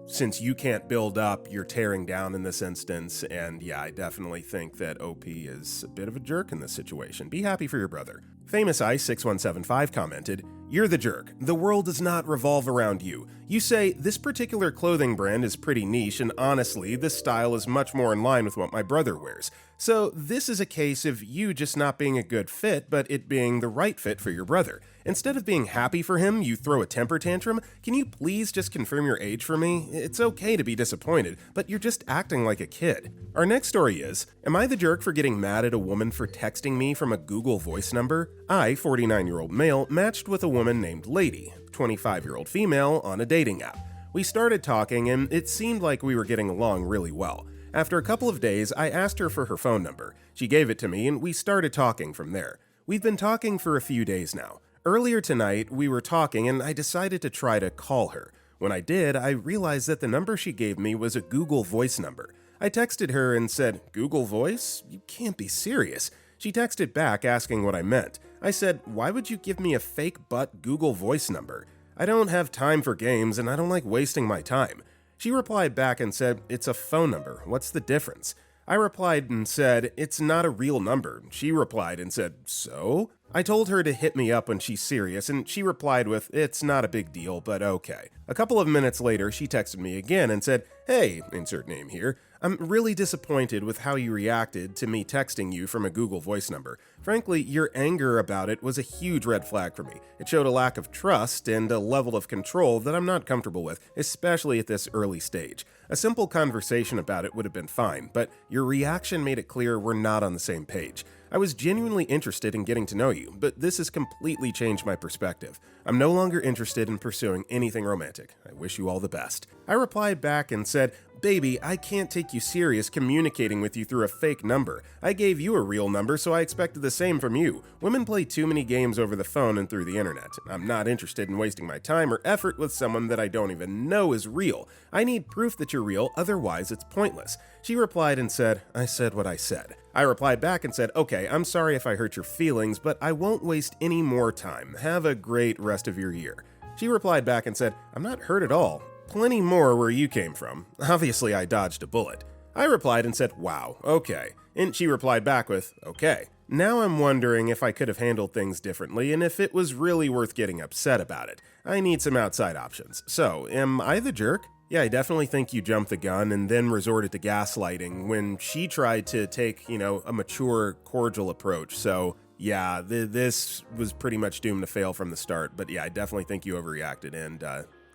since you can't build up, you're tearing down in this instance. And yeah, I definitely think that OP is a bit of a jerk in this situation. Be happy for your brother. Famous Ice 6175 commented, "You're the jerk. The world does not revolve around you. You say, this particular clothing brand is pretty niche, and honestly, this style is much more in line with what my brother wears. So this is a case of you just not being a good fit, but it being the right fit for your brother. Instead of being happy for him, you throw a temper tantrum. Can you please just confirm your age for me? It's okay to be disappointed, but you're just acting like a kid." Our next story is, am I the jerk for getting mad at a woman for texting me from a Google Voice number? I, 49-year-old male, matched with a woman named Lady, 25-year-old female, on a dating app. We started talking, and it seemed like we were getting along really well. After a couple of days, I asked her for her phone number. She gave it to me, and we started talking from there. We've been talking for a few days now. Earlier tonight, we were talking, and I decided to try to call her. When I did, I realized that the number she gave me was a Google Voice number. I texted her and said, "Google Voice? You can't be serious." She texted back asking what I meant. I said, "Why would you give me a fake butt Google Voice number? I don't have time for games, and I don't like wasting my time." She replied back and said, "It's a phone number. What's the difference?" I replied and said, "It's not a real number." She replied and said, "So?" I told her to hit me up when she's serious, and she replied with, "It's not a big deal, but okay." A couple of minutes later, she texted me again and said, "Hey, insert name here, I'm really disappointed with how you reacted to me texting you from a Google Voice number. Frankly, your anger about it was a huge red flag for me. It showed a lack of trust and a level of control that I'm not comfortable with, especially at this early stage. A simple conversation about it would have been fine, but your reaction made it clear we're not on the same page. I was genuinely interested in getting to know you, but this has completely changed my perspective. I'm no longer interested in pursuing anything romantic. I wish you all the best." I replied back and said, "Baby, I can't take you serious communicating with you through a fake number. I gave you a real number, so I expected the same from you. Women play too many games over the phone and through the internet. I'm not interested in wasting my time or effort with someone that I don't even know is real. I need proof that you're real, otherwise it's pointless." She replied and said, "I said what I said." I replied back and said, "Okay, I'm sorry if I hurt your feelings, but I won't waste any more time. Have a great rest of your year." She replied back and said, "I'm not hurt at all. Plenty more where you came from." Obviously, I dodged a bullet. I replied and said, "Wow, okay." And she replied back with, "Okay." Now I'm wondering if I could have handled things differently and if it was really worth getting upset about it. I need some outside options. So, am I the jerk? Yeah, I definitely think you jumped the gun and then resorted to gaslighting when she tried to take, a mature, cordial approach. So, yeah, this was pretty much doomed to fail from the start. But yeah, I definitely think you overreacted and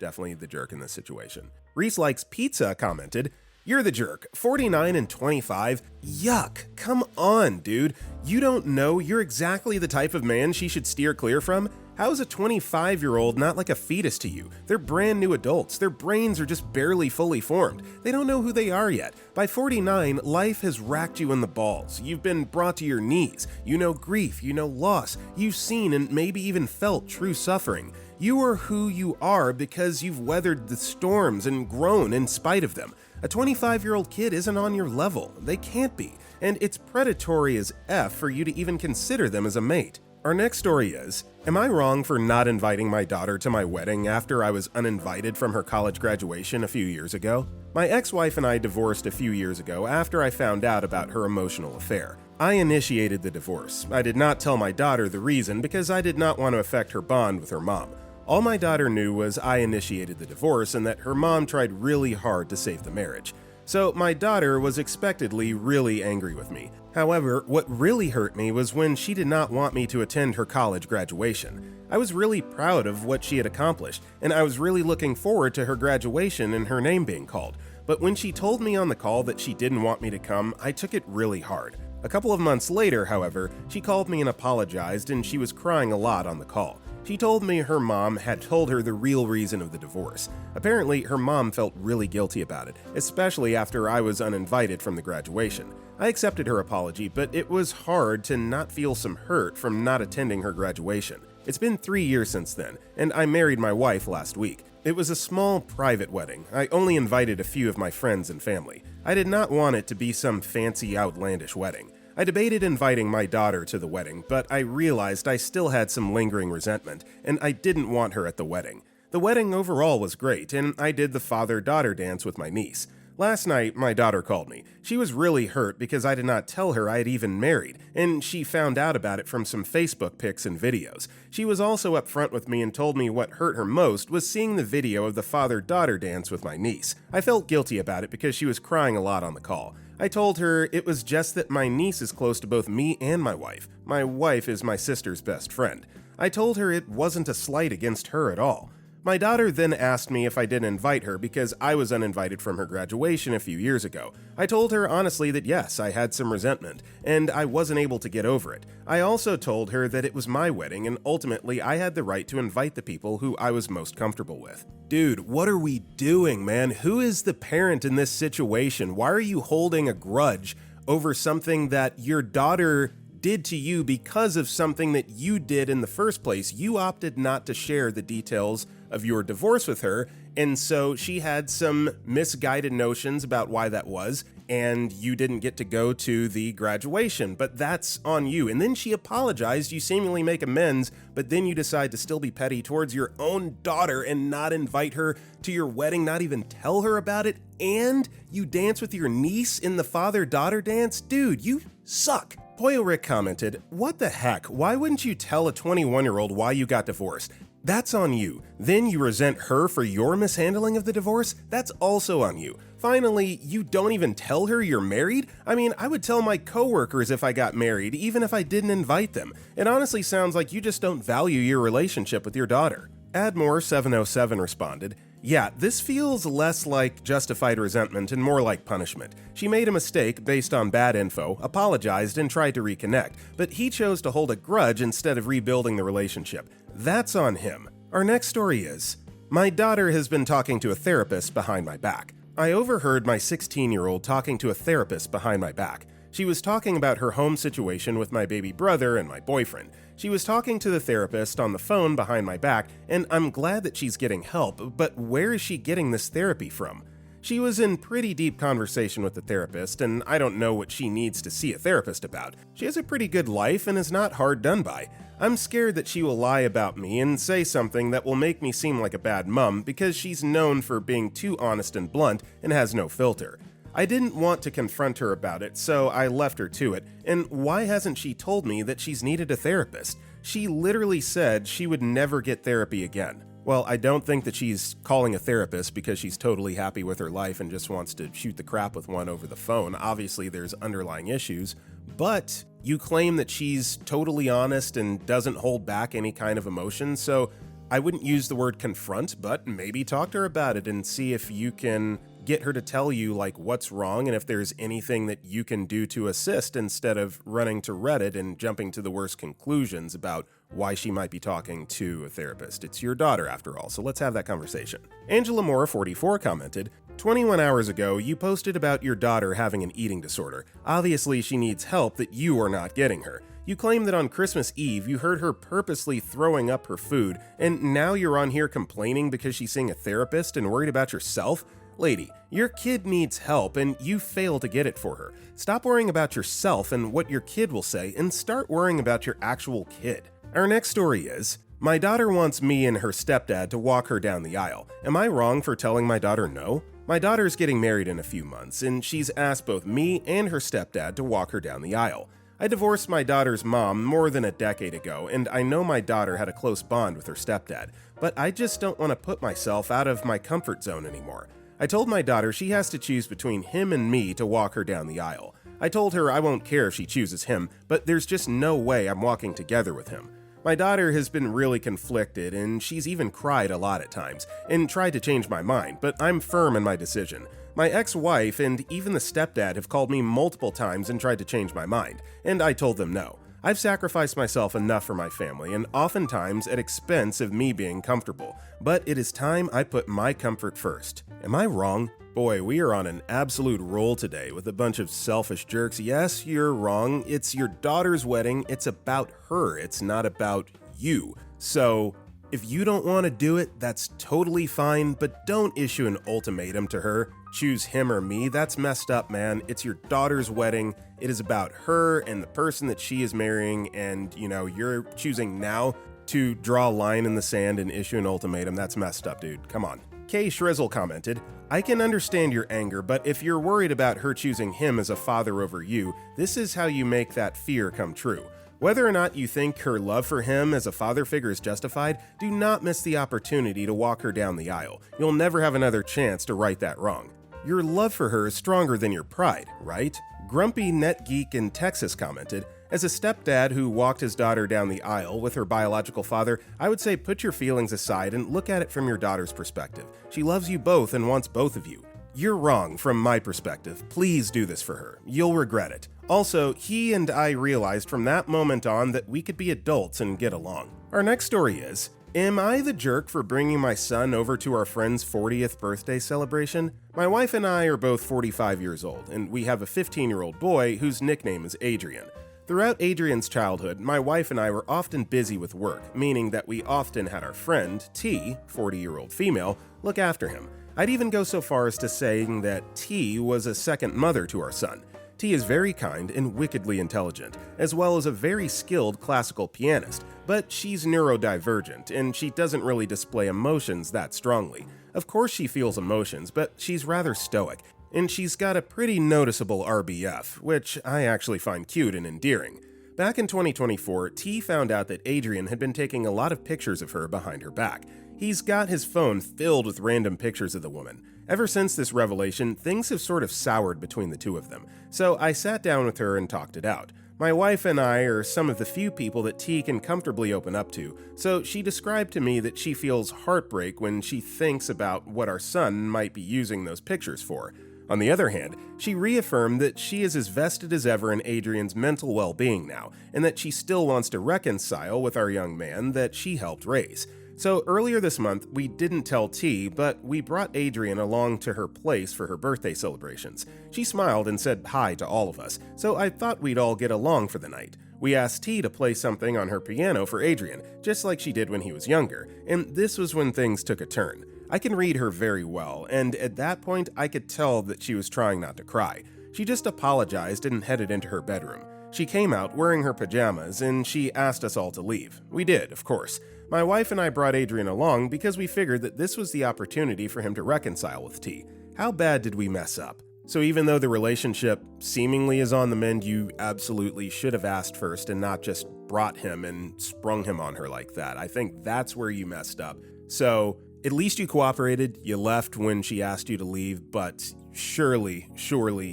definitely the jerk in this situation. Reese Likes Pizza commented, "You're the jerk. 49 and 25? Yuck. Come on, dude. You don't know you're exactly the type of man she should steer clear from? How is a 25-year-old not like a fetus to you? They're brand new adults. Their brains are just barely fully formed. They don't know who they are yet. By 49, life has racked you in the balls. You've been brought to your knees. You know grief. You know loss. You've seen and maybe even felt true suffering. You are who you are because you've weathered the storms and grown in spite of them. A 25-year-old kid isn't on your level. They can't be. And it's predatory as F for you to even consider them as a mate." Our next story is, am I wrong for not inviting my daughter to my wedding after I was uninvited from her college graduation a few years ago? My ex-wife and I divorced a few years ago after I found out about her emotional affair. I initiated the divorce. I did not tell my daughter the reason because I did not want to affect her bond with her mom. All my daughter knew was I initiated the divorce and that her mom tried really hard to save the marriage. So my daughter was expectedly really angry with me. However, what really hurt me was when she did not want me to attend her college graduation. I was really proud of what she had accomplished, and I was really looking forward to her graduation and her name being called. But when she told me on the call that she didn't want me to come, I took it really hard. A couple of months later, however, she called me and apologized, and she was crying a lot on the call. She told me her mom had told her the real reason of the divorce. Apparently, her mom felt really guilty about it, especially after I was uninvited from the graduation. I accepted her apology, but it was hard to not feel some hurt from not attending her graduation. It's been 3 years since then, and I married my wife last week. It was a small, private wedding. I only invited a few of my friends and family. I did not want it to be some fancy, outlandish wedding. I debated inviting my daughter to the wedding, but I realized I still had some lingering resentment, and I didn't want her at the wedding. The wedding overall was great, and I did the father-daughter dance with my niece. Last night, my daughter called me. She was really hurt because I did not tell her I had even married, and she found out about it from some Facebook pics and videos. She was also upfront with me and told me what hurt her most was seeing the video of the father-daughter dance with my niece. I felt guilty about it because she was crying a lot on the call. I told her it was just that my niece is close to both me and my wife. My wife is my sister's best friend. I told her it wasn't a slight against her at all. My daughter then asked me if I didn't invite her because I was uninvited from her graduation a few years ago. I told her honestly that yes, I had some resentment, and I wasn't able to get over it. I also told her that it was my wedding, and ultimately I had the right to invite the people who I was most comfortable with. Dude, what are we doing, man? Who is the parent in this situation? Why are you holding a grudge over something that your daughter did to you because of something that you did in the first place? You opted not to share the details of your divorce with her, and so she had some misguided notions about why that was, and you didn't get to go to the graduation, but that's on you. And then she apologized, you seemingly make amends, but then you decide to still be petty towards your own daughter and not invite her to your wedding, not even tell her about it, and you dance with your niece in the father-daughter dance? Dude, you suck. Poyo Rick commented, "What the heck? Why wouldn't you tell a 21-year-old why you got divorced? That's on you. Then you resent her for your mishandling of the divorce? That's also on you. Finally, you don't even tell her you're married? I mean, I would tell my coworkers if I got married, even if I didn't invite them. It honestly sounds like you just don't value your relationship with your daughter." Admore707 responded, "Yeah, this feels less like justified resentment and more like punishment. She made a mistake based on bad info, apologized, and tried to reconnect, but he chose to hold a grudge instead of rebuilding the relationship. That's on him." Our next story is, "My daughter has been talking to a therapist behind my back. I overheard my 16-year-old talking to a therapist behind my back. She was talking about her home situation with my baby brother and my boyfriend. She was talking to the therapist on the phone behind my back, and I'm glad that she's getting help, but where is she getting this therapy from? She was in pretty deep conversation with the therapist, and I don't know what she needs to see a therapist about. She has a pretty good life and is not hard done by. I'm scared that she will lie about me and say something that will make me seem like a bad mom because she's known for being too honest and blunt and has no filter. I didn't want to confront her about it, so I left her to it. And why hasn't she told me that she's needed a therapist? She literally said she would never get therapy again." Well, I don't think that she's calling a therapist because she's totally happy with her life and just wants to shoot the crap with one over the phone. Obviously, there's underlying issues, but you claim that she's totally honest and doesn't hold back any kind of emotion, so I wouldn't use the word confront, but maybe talk to her about it and see if you can get her to tell you like what's wrong and if there's anything that you can do to assist instead of running to Reddit and jumping to the worst conclusions about why she might be talking to a therapist. It's your daughter after all, so let's have that conversation. Angela Moore 44 commented, 21 hours ago, you posted about your daughter having an eating disorder. Obviously, she needs help that you are not getting her. You claim that on Christmas Eve, you heard her purposely throwing up her food, and now you're on here complaining because she's seeing a therapist and worried about yourself? Lady, your kid needs help and you fail to get it for her. Stop worrying about yourself and what your kid will say and start worrying about your actual kid. Our next story is, my daughter wants me and her stepdad to walk her down the aisle. Am I wrong for telling my daughter no? My daughter's getting married in a few months and she's asked both me and her stepdad to walk her down the aisle. I divorced my daughter's mom more than a decade ago, and I know my daughter had a close bond with her stepdad, but I just don't want to put myself out of my comfort zone anymore. I told my daughter she has to choose between him and me to walk her down the aisle. I told her I won't care if she chooses him, but there's just no way I'm walking together with him. My daughter has been really conflicted, and she's even cried a lot at times, and tried to change my mind, but I'm firm in my decision. My ex-wife and even the stepdad have called me multiple times and tried to change my mind, and I told them no. I've sacrificed myself enough for my family, and oftentimes at expense of me being comfortable. But it is time I put my comfort first. Am I wrong? Boy, we are on an absolute roll today with a bunch of selfish jerks. Yes, you're wrong. It's your daughter's wedding. It's about her. It's not about you. So, if you don't want to do it, that's totally fine, but don't issue an ultimatum to her. Choose him or me. That's messed up, man. It's your daughter's wedding. It is about her and the person that she is marrying, and, you're choosing now to draw a line in the sand and issue an ultimatum. That's messed up, dude. Come on. K. Shrizzle commented, I can understand your anger, but if you're worried about her choosing him as a father over you, this is how you make that fear come true. Whether or not you think her love for him as a father figure is justified, do not miss the opportunity to walk her down the aisle. You'll never have another chance to right that wrong. Your love for her is stronger than your pride, right? Grumpy Net Geek in Texas commented, as a stepdad who walked his daughter down the aisle with her biological father, I would say put your feelings aside and look at it from your daughter's perspective. She loves you both and wants both of you. You're wrong from my perspective. Please do this for her. You'll regret it. Also, he and I realized from that moment on that we could be adults and get along. Our next story is, am I the jerk for bringing my son over to our friend's 40th birthday celebration? My wife and I are both 45 years old, and we have a 15-year-old boy whose nickname is Adrian. Throughout Adrian's childhood, my wife and I were often busy with work, meaning that we often had our friend, T, 40-year-old female, look after him. I'd even go so far as to saying that T was a second mother to our son. T is very kind and wickedly intelligent, as well as a very skilled classical pianist, but she's neurodivergent and she doesn't really display emotions that strongly. Of course she feels emotions, but she's rather stoic, and she's got a pretty noticeable RBF, which I actually find cute and endearing. Back in 2024, T found out that Adrian had been taking a lot of pictures of her behind her back. He's got his phone filled with random pictures of the woman. Ever since this revelation, things have sort of soured between the two of them, so I sat down with her and talked it out. My wife and I are some of the few people that T can comfortably open up to, so she described to me that she feels heartbreak when she thinks about what our son might be using those pictures for. On the other hand, she reaffirmed that she is as vested as ever in Adrian's mental well-being now, and that she still wants to reconcile with our young man that she helped raise. So earlier this month, we didn't tell T, but we brought Adrian along to her place for her birthday celebrations. She smiled and said hi to all of us, so I thought we'd all get along for the night. We asked T to play something on her piano for Adrian, just like she did when he was younger, and this was when things took a turn. I can read her very well, and at that point I could tell that she was trying not to cry. She just apologized and headed into her bedroom. She came out wearing her pajamas, and she asked us all to leave. We did, of course. My wife and I brought Adrian along because we figured that this was the opportunity for him to reconcile with T. How bad did we mess up? So even though the relationship seemingly is on the mend, you absolutely should have asked first and not just brought him and sprung him on her like that. I think that's where you messed up. So at least you cooperated, you left when she asked you to leave, but surely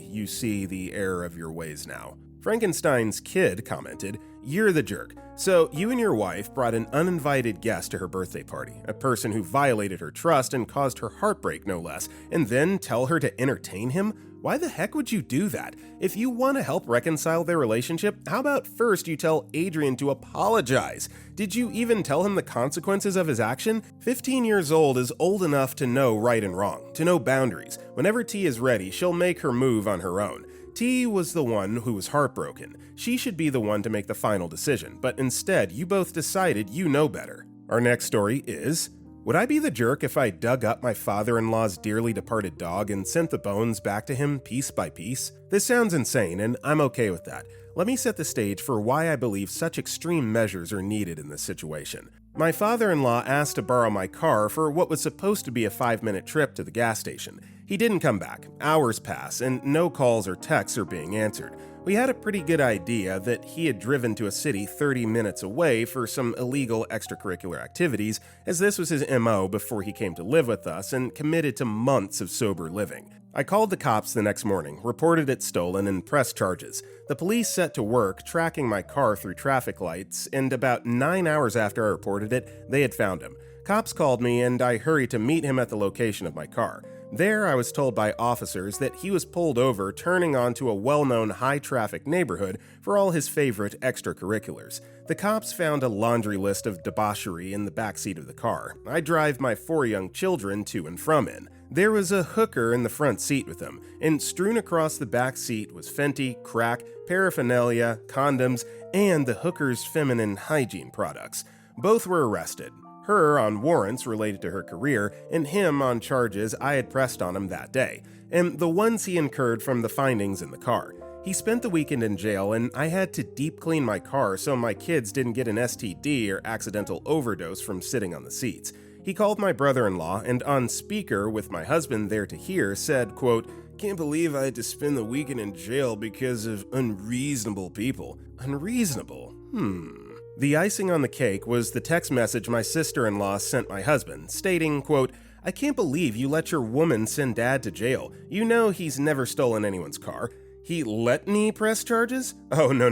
you see the error of your ways now. Frankenstein's Kid commented, "You're the jerk. So you and your wife brought an uninvited guest to her birthday party, a person who violated her trust and caused her heartbreak no less, and then tell her to entertain him? Why the heck would you do that? If you want to help reconcile their relationship, how about first you tell Adrian to apologize? Did you even tell him the consequences of his action? 15 years old is old enough to know right and wrong, to know boundaries. Whenever T is ready, she'll make her move on her own. T was the one who was heartbroken. She should be the one to make the final decision, but instead, you both decided you know better." Our next story is, would I be the jerk if I dug up my father-in-law's dearly departed dog and sent the bones back to him piece by piece? This sounds insane, and I'm okay with that. Let me set the stage for why I believe such extreme measures are needed in this situation. My father-in-law asked to borrow my car for what was supposed to be a 5-minute trip to the gas station. He didn't come back. Hours pass, and no calls or texts are being answered. We had a pretty good idea that he had driven to a city 30 minutes away for some illegal extracurricular activities, as this was his MO before he came to live with us and committed to months of sober living. I called the cops the next morning, reported it stolen, and pressed charges. The police set to work tracking my car through traffic lights, and about 9 hours after I reported it, they had found him. Cops called me, and I hurried to meet him at the location of my car. There, I was told by officers that he was pulled over turning onto a well-known high-traffic neighborhood for all his favorite extracurriculars. The cops found a laundry list of debauchery in the backseat of the car I drive my 4 young children to and from in. There was a hooker in the front seat with him, and strewn across the back seat was Fenty, crack, paraphernalia, condoms, and the hooker's feminine hygiene products. Both were arrested. Her on warrants related to her career, and him on charges I had pressed on him that day, and the ones he incurred from the findings in the car. He spent the weekend in jail, and I had to deep clean my car so my kids didn't get an STD or accidental overdose from sitting on the seats. He called my brother-in-law, and on speaker with my husband there to hear, said, quote, "Can't believe I had to spend the weekend in jail because of unreasonable people." Unreasonable? The icing on the cake was the text message my sister-in-law sent my husband, stating, quote, "I can't believe you let your woman send dad to jail. You know he's never stolen anyone's car." He let me press charges? Oh, no.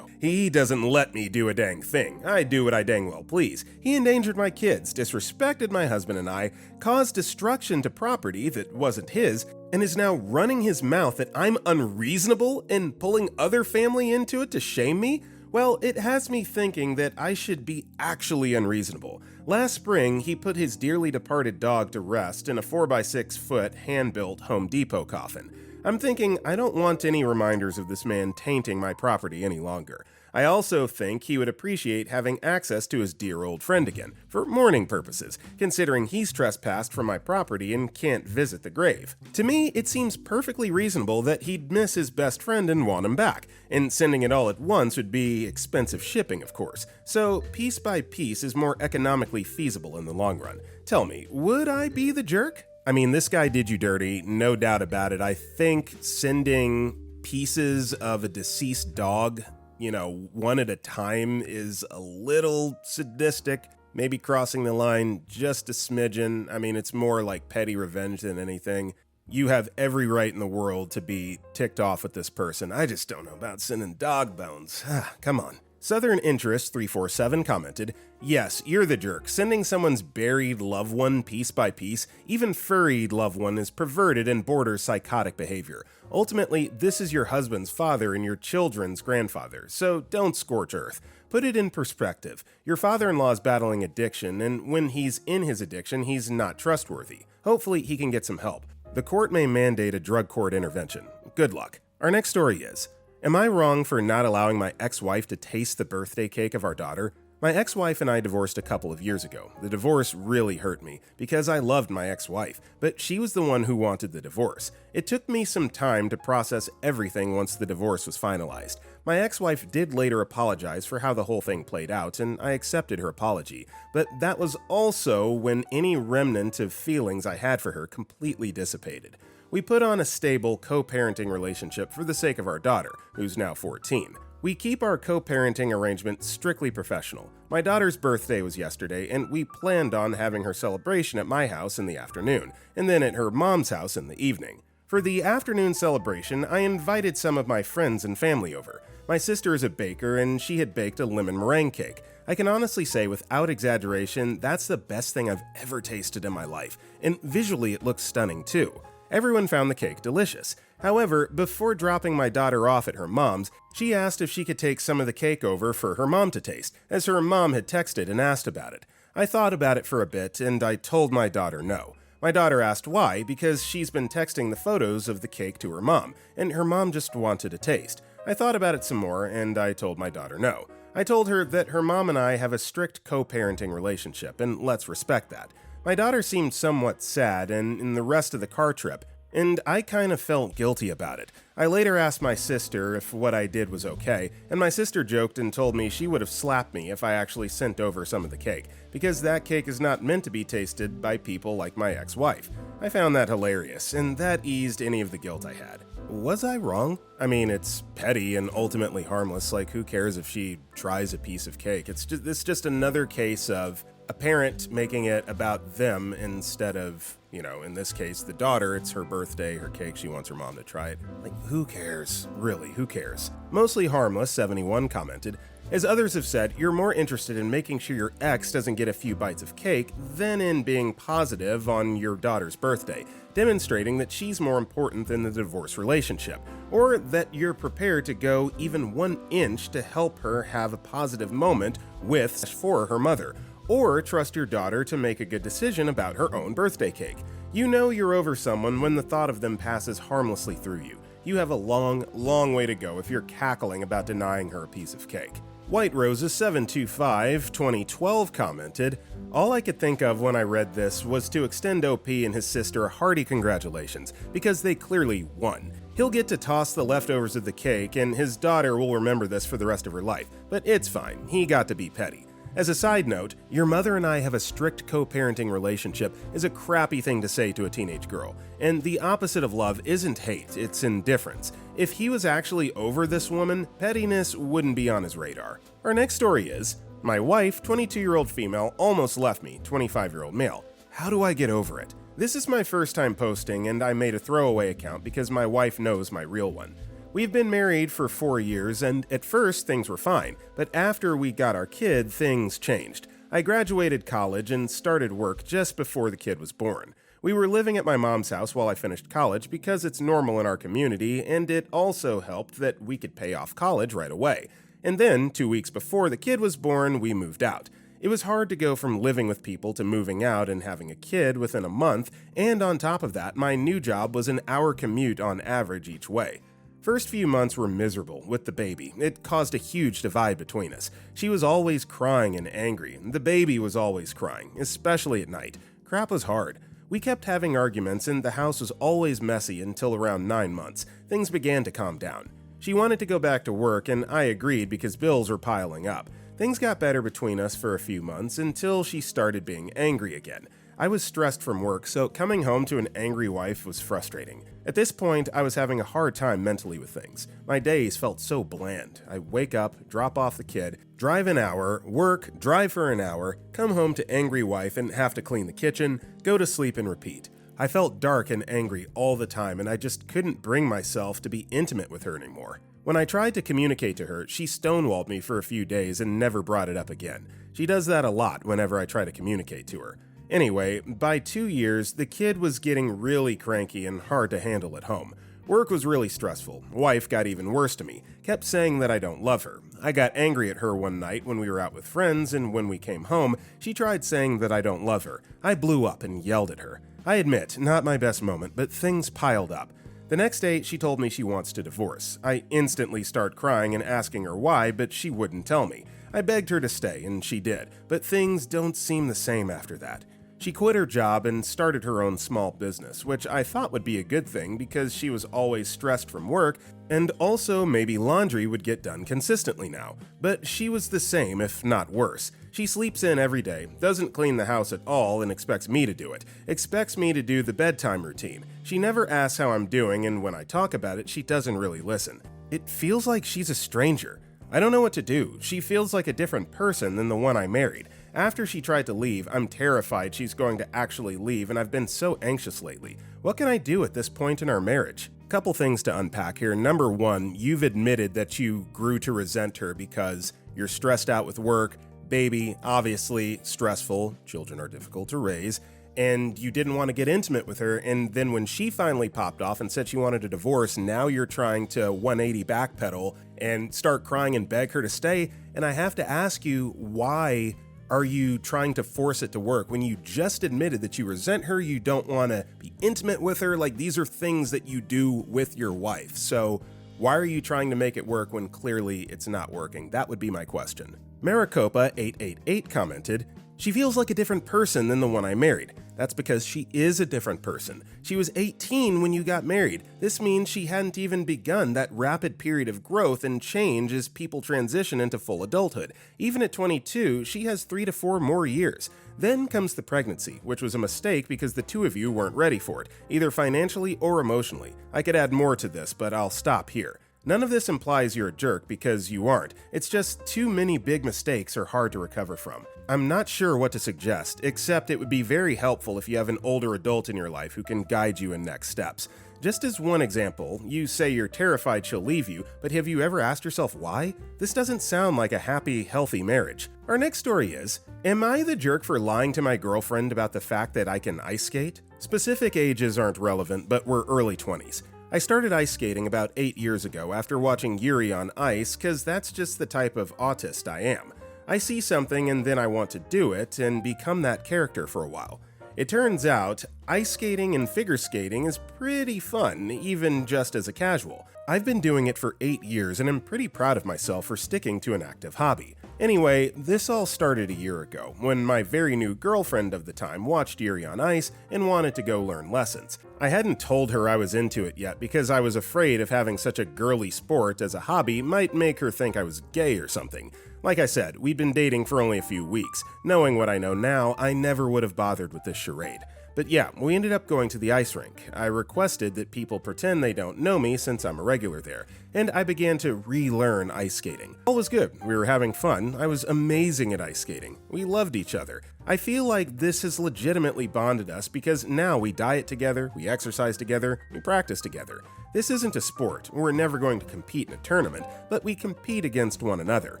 He doesn't let me do a dang thing. I do what I dang well please. He endangered my kids, disrespected my husband and I, caused destruction to property that wasn't his, and is now running his mouth that I'm unreasonable and pulling other family into it to shame me? Well, it has me thinking that I should be actually unreasonable. Last spring, he put his dearly departed dog to rest in a 4x6-foot hand-built Home Depot coffin. I'm thinking I don't want any reminders of this man tainting my property any longer. I also think he would appreciate having access to his dear old friend again, for mourning purposes, considering he's trespassed from my property and can't visit the grave. To me, it seems perfectly reasonable that he'd miss his best friend and want him back, and sending it all at once would be expensive shipping, of course. So, piece by piece is more economically feasible in the long run. Tell me, would I be the jerk? I mean, this guy did you dirty, no doubt about it. I think sending pieces of a deceased dog, one at a time is a little sadistic, maybe crossing the line just a smidgen. I mean, it's more like petty revenge than anything. You have every right in the world to be ticked off with this person. I just don't know about sending dog bones. Come on. Southern Interest 347 commented, "Yes, you're the jerk. Sending someone's buried loved one piece by piece, even furried loved one, is perverted and borders psychotic behavior. Ultimately, this is your husband's father and your children's grandfather, so don't scorch earth. Put it in perspective. Your father-in-law is battling addiction, and when he's in his addiction, he's not trustworthy. Hopefully, he can get some help. The court may mandate a drug court intervention. Good luck." Our next story is, am I wrong for not allowing my ex-wife to taste the birthday cake of our daughter? My ex-wife and I divorced a couple of years ago. The divorce really hurt me because I loved my ex-wife, but she was the one who wanted the divorce. It took me some time to process everything once the divorce was finalized. My ex-wife did later apologize for how the whole thing played out, and I accepted her apology, but that was also when any remnant of feelings I had for her completely dissipated. We put on a stable co-parenting relationship for the sake of our daughter, who's now 14. We keep our co-parenting arrangement strictly professional. My daughter's birthday was yesterday, and we planned on having her celebration at my house in the afternoon, and then at her mom's house in the evening. For the afternoon celebration, I invited some of my friends and family over. My sister is a baker, and she had baked a lemon meringue cake. I can honestly say, without exaggeration, that's the best thing I've ever tasted in my life, and visually it looks stunning too. Everyone found the cake delicious. However, before dropping my daughter off at her mom's, she asked if she could take some of the cake over for her mom to taste, as her mom had texted and asked about it. I thought about it for a bit, and I told my daughter no. My daughter asked why, because she's been texting the photos of the cake to her mom, and her mom just wanted a taste. I thought about it some more, and I told my daughter no. I told her that her mom and I have a strict co-parenting relationship, and let's respect that. My daughter seemed somewhat sad and in the rest of the car trip, and I kind of felt guilty about it. I later asked my sister if what I did was okay, and my sister joked and told me she would have slapped me if I actually sent over some of the cake, because that cake is not meant to be tasted by people like my ex-wife. I found that hilarious, and that eased any of the guilt I had. Was I wrong? I mean, it's petty and ultimately harmless, like who cares if she tries a piece of cake? It's just another case of a parent making it about them instead of, in this case, the daughter. It's her birthday, her cake, she wants her mom to try it. Like, who cares? Really, who cares? Mostly Harmless 71 commented, as others have said, you're more interested in making sure your ex doesn't get a few bites of cake than in being positive on your daughter's birthday, demonstrating that she's more important than the divorce relationship, or that you're prepared to go even 1 inch to help her have a positive moment with for her mother, or trust your daughter to make a good decision about her own birthday cake. You know you're over someone when the thought of them passes harmlessly through you. You have a long, long way to go if you're cackling about denying her a piece of cake. White Roses 725 2012 commented, all I could think of when I read this was to extend OP and his sister a hearty congratulations, because they clearly won. He'll get to toss the leftovers of the cake, and his daughter will remember this for the rest of her life, but it's fine, he got to be petty. As a side note, your mother and I have a strict co-parenting relationship is a crappy thing to say to a teenage girl, and the opposite of love isn't hate, it's indifference. If he was actually over this woman, pettiness wouldn't be on his radar. Our next story is, my wife, 22-year-old female, almost left me, 25-year-old male. How do I get over it? This is my first time posting, and I made a throwaway account because my wife knows my real one. We've been married for 4 years, and at first things were fine, but after we got our kid, things changed. I graduated college and started work just before the kid was born. We were living at my mom's house while I finished college because it's normal in our community, and it also helped that we could pay off college right away. And then, 2 weeks before the kid was born, we moved out. It was hard to go from living with people to moving out and having a kid within a month, and on top of that, my new job was an hour commute on average each way. First few months were miserable with the baby. It caused a huge divide between us. She was always crying and angry. The baby was always crying, especially at night. Crap was hard. We kept having arguments, and the house was always messy until around 9 months. Things began to calm down. She wanted to go back to work, and I agreed because bills were piling up. Things got better between us for a few months until she started being angry again. I was stressed from work, so coming home to an angry wife was frustrating. At this point, I was having a hard time mentally with things. My days felt so bland. I wake up, drop off the kid, drive an hour, work, drive for an hour, come home to angry wife and have to clean the kitchen, go to sleep and repeat. I felt dark and angry all the time, and I just couldn't bring myself to be intimate with her anymore. When I tried to communicate to her, she stonewalled me for a few days and never brought it up again. She does that a lot whenever I try to communicate to her. Anyway, by 2 years, the kid was getting really cranky and hard to handle at home. Work was really stressful. Wife got even worse to me, kept saying that I don't love her. I got angry at her one night when we were out with friends, and when we came home, she tried saying that I don't love her. I blew up and yelled at her. I admit, not my best moment, but things piled up. The next day, she told me she wants to divorce. I instantly start crying and asking her why, but she wouldn't tell me. I begged her to stay, and she did, but things don't seem the same after that. She quit her job and started her own small business, which I thought would be a good thing because she was always stressed from work, and also maybe laundry would get done consistently now. But she was the same, if not worse. She sleeps in every day, doesn't clean the house at all, and expects me to do it. Expects me to do the bedtime routine. She never asks how I'm doing, and when I talk about it, she doesn't really listen. It feels like she's a stranger. I don't know what to do. She feels like a different person than the one I married. After she tried to leave, I'm terrified she's going to actually leave, and I've been so anxious lately. What can I do at this point in our marriage? Couple things to unpack here. Number one, you've admitted that you grew to resent her because you're stressed out with work, baby, obviously stressful, children are difficult to raise, and you didn't want to get intimate with her, and then when she finally popped off and said she wanted a divorce, now you're trying to 180 backpedal and start crying and beg her to stay, and I have to ask you, why are you trying to force it to work when you just admitted that you resent her, you don't want to be intimate with her? Like, these are things that you do with your wife, so why are you trying to make it work when clearly it's not working? That would be my question. Maricopa 888 commented, she feels like a different person than the one I married. That's because she is a different person. She was 18 when you got married. This means she hadn't even begun that rapid period of growth and change as people transition into full adulthood. Even at 22, she has 3 to 4 more years. Then comes the pregnancy, which was a mistake because the two of you weren't ready for it, either financially or emotionally. I could add more to this, but I'll stop here. None of this implies you're a jerk because you aren't. It's just too many big mistakes are hard to recover from. I'm not sure what to suggest, except it would be very helpful if you have an older adult in your life who can guide you in next steps. Just as one example, you say you're terrified she'll leave you, but have you ever asked yourself why? This doesn't sound like a happy, healthy marriage. Our next story is, am I the jerk for lying to my girlfriend about the fact that I can ice skate? Specific ages aren't relevant, but we're early 20s. I started ice skating about 8 years ago after watching Yuri on Ice, cause that's just the type of autist I am. I see something and then I want to do it and become that character for a while. It turns out, ice skating and figure skating is pretty fun, even just as a casual. I've been doing it for 8 years and I'm pretty proud of myself for sticking to an active hobby. Anyway, this all started a year ago, when my very new girlfriend of the time watched Yuri on Ice and wanted to go learn lessons. I hadn't told her I was into it yet because I was afraid of having such a girly sport as a hobby might make her think I was gay or something. Like I said, we'd been dating for only a few weeks. Knowing what I know now, I never would have bothered with this charade. But yeah, we ended up going to the ice rink. I requested that people pretend they don't know me since I'm a regular there, and I began to relearn ice skating. All was good, we were having fun, I was amazing at ice skating, we loved each other. I feel like this has legitimately bonded us because now we diet together, we exercise together, we practice together. This isn't a sport, we're never going to compete in a tournament, but we compete against one another.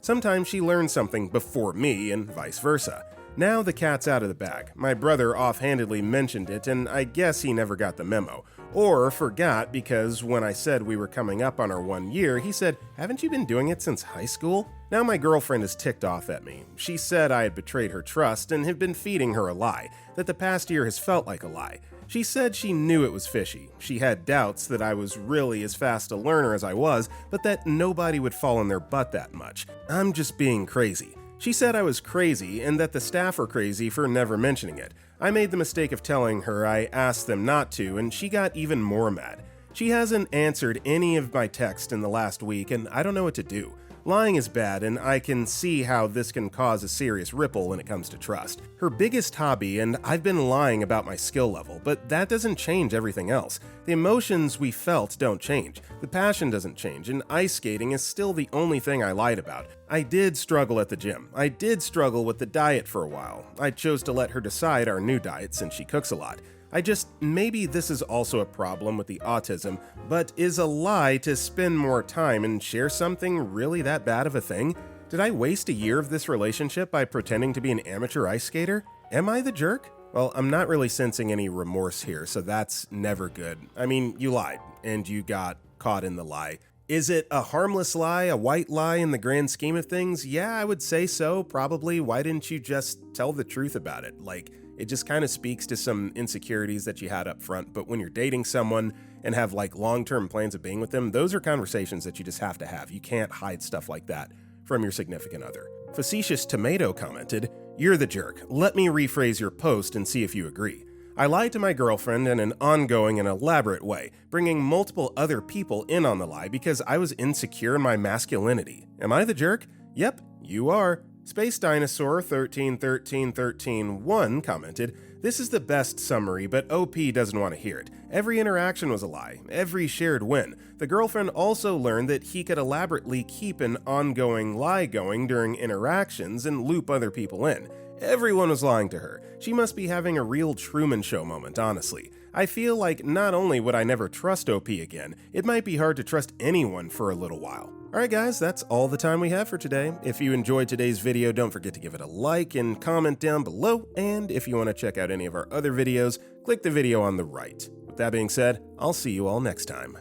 Sometimes she learns something before me and vice versa. Now the cat's out of the bag. My brother offhandedly mentioned it, and I guess he never got the memo. Or forgot because when I said we were coming up on our 1 year, he said, "Haven't you been doing it since high school?" Now my girlfriend is ticked off at me. She said I had betrayed her trust and have been feeding her a lie, that the past year has felt like a lie. She said she knew it was fishy. She had doubts that I was really as fast a learner as I was, but that nobody would fall in their butt that much. I'm just being crazy. She said I was crazy and that the staff are crazy for never mentioning it. I made the mistake of telling her I asked them not to, and she got even more mad. She hasn't answered any of my texts in the last week, and I don't know what to do. Lying is bad, and I can see how this can cause a serious ripple when it comes to trust. Her biggest hobby, and I've been lying about my skill level, but that doesn't change everything else. The emotions we felt don't change, the passion doesn't change, and ice skating is still the only thing I lied about. I did struggle at the gym. I did struggle with the diet for a while. I chose to let her decide our new diet since she cooks a lot. Maybe this is also a problem with the autism, but is a lie to spend more time and share something really that bad of a thing? Did I waste a year of this relationship by pretending to be an amateur ice skater? Am I the jerk? Well, I'm not really sensing any remorse here, so that's never good. I mean, you lied, and you got caught in the lie. Is it a harmless lie, a white lie in the grand scheme of things? Yeah, I would say so, probably. Why didn't you just tell the truth about it? It just kind of speaks to some insecurities that you had up front, but when you're dating someone and have long-term plans of being with them, those are conversations that you just have to have. You can't hide stuff like that from your significant other. Facetious Tomato commented, "You're the jerk. Let me rephrase your post and see if you agree. I lied to my girlfriend in an ongoing and elaborate way, bringing multiple other people in on the lie because I was insecure in my masculinity. Am I the jerk? Yep, you are." Space Dinosaur 131313-1 commented, "This is the best summary, but OP doesn't want to hear it. Every interaction was a lie, every shared win. The girlfriend also learned that he could elaborately keep an ongoing lie going during interactions and loop other people in. Everyone was lying to her. She must be having a real Truman Show moment, honestly. I feel like not only would I never trust OP again, it might be hard to trust anyone for a little while." Alright guys, that's all the time we have for today. If you enjoyed today's video, don't forget to give it a like and comment down below, and if you want to check out any of our other videos, click the video on the right. With that being said, I'll see you all next time.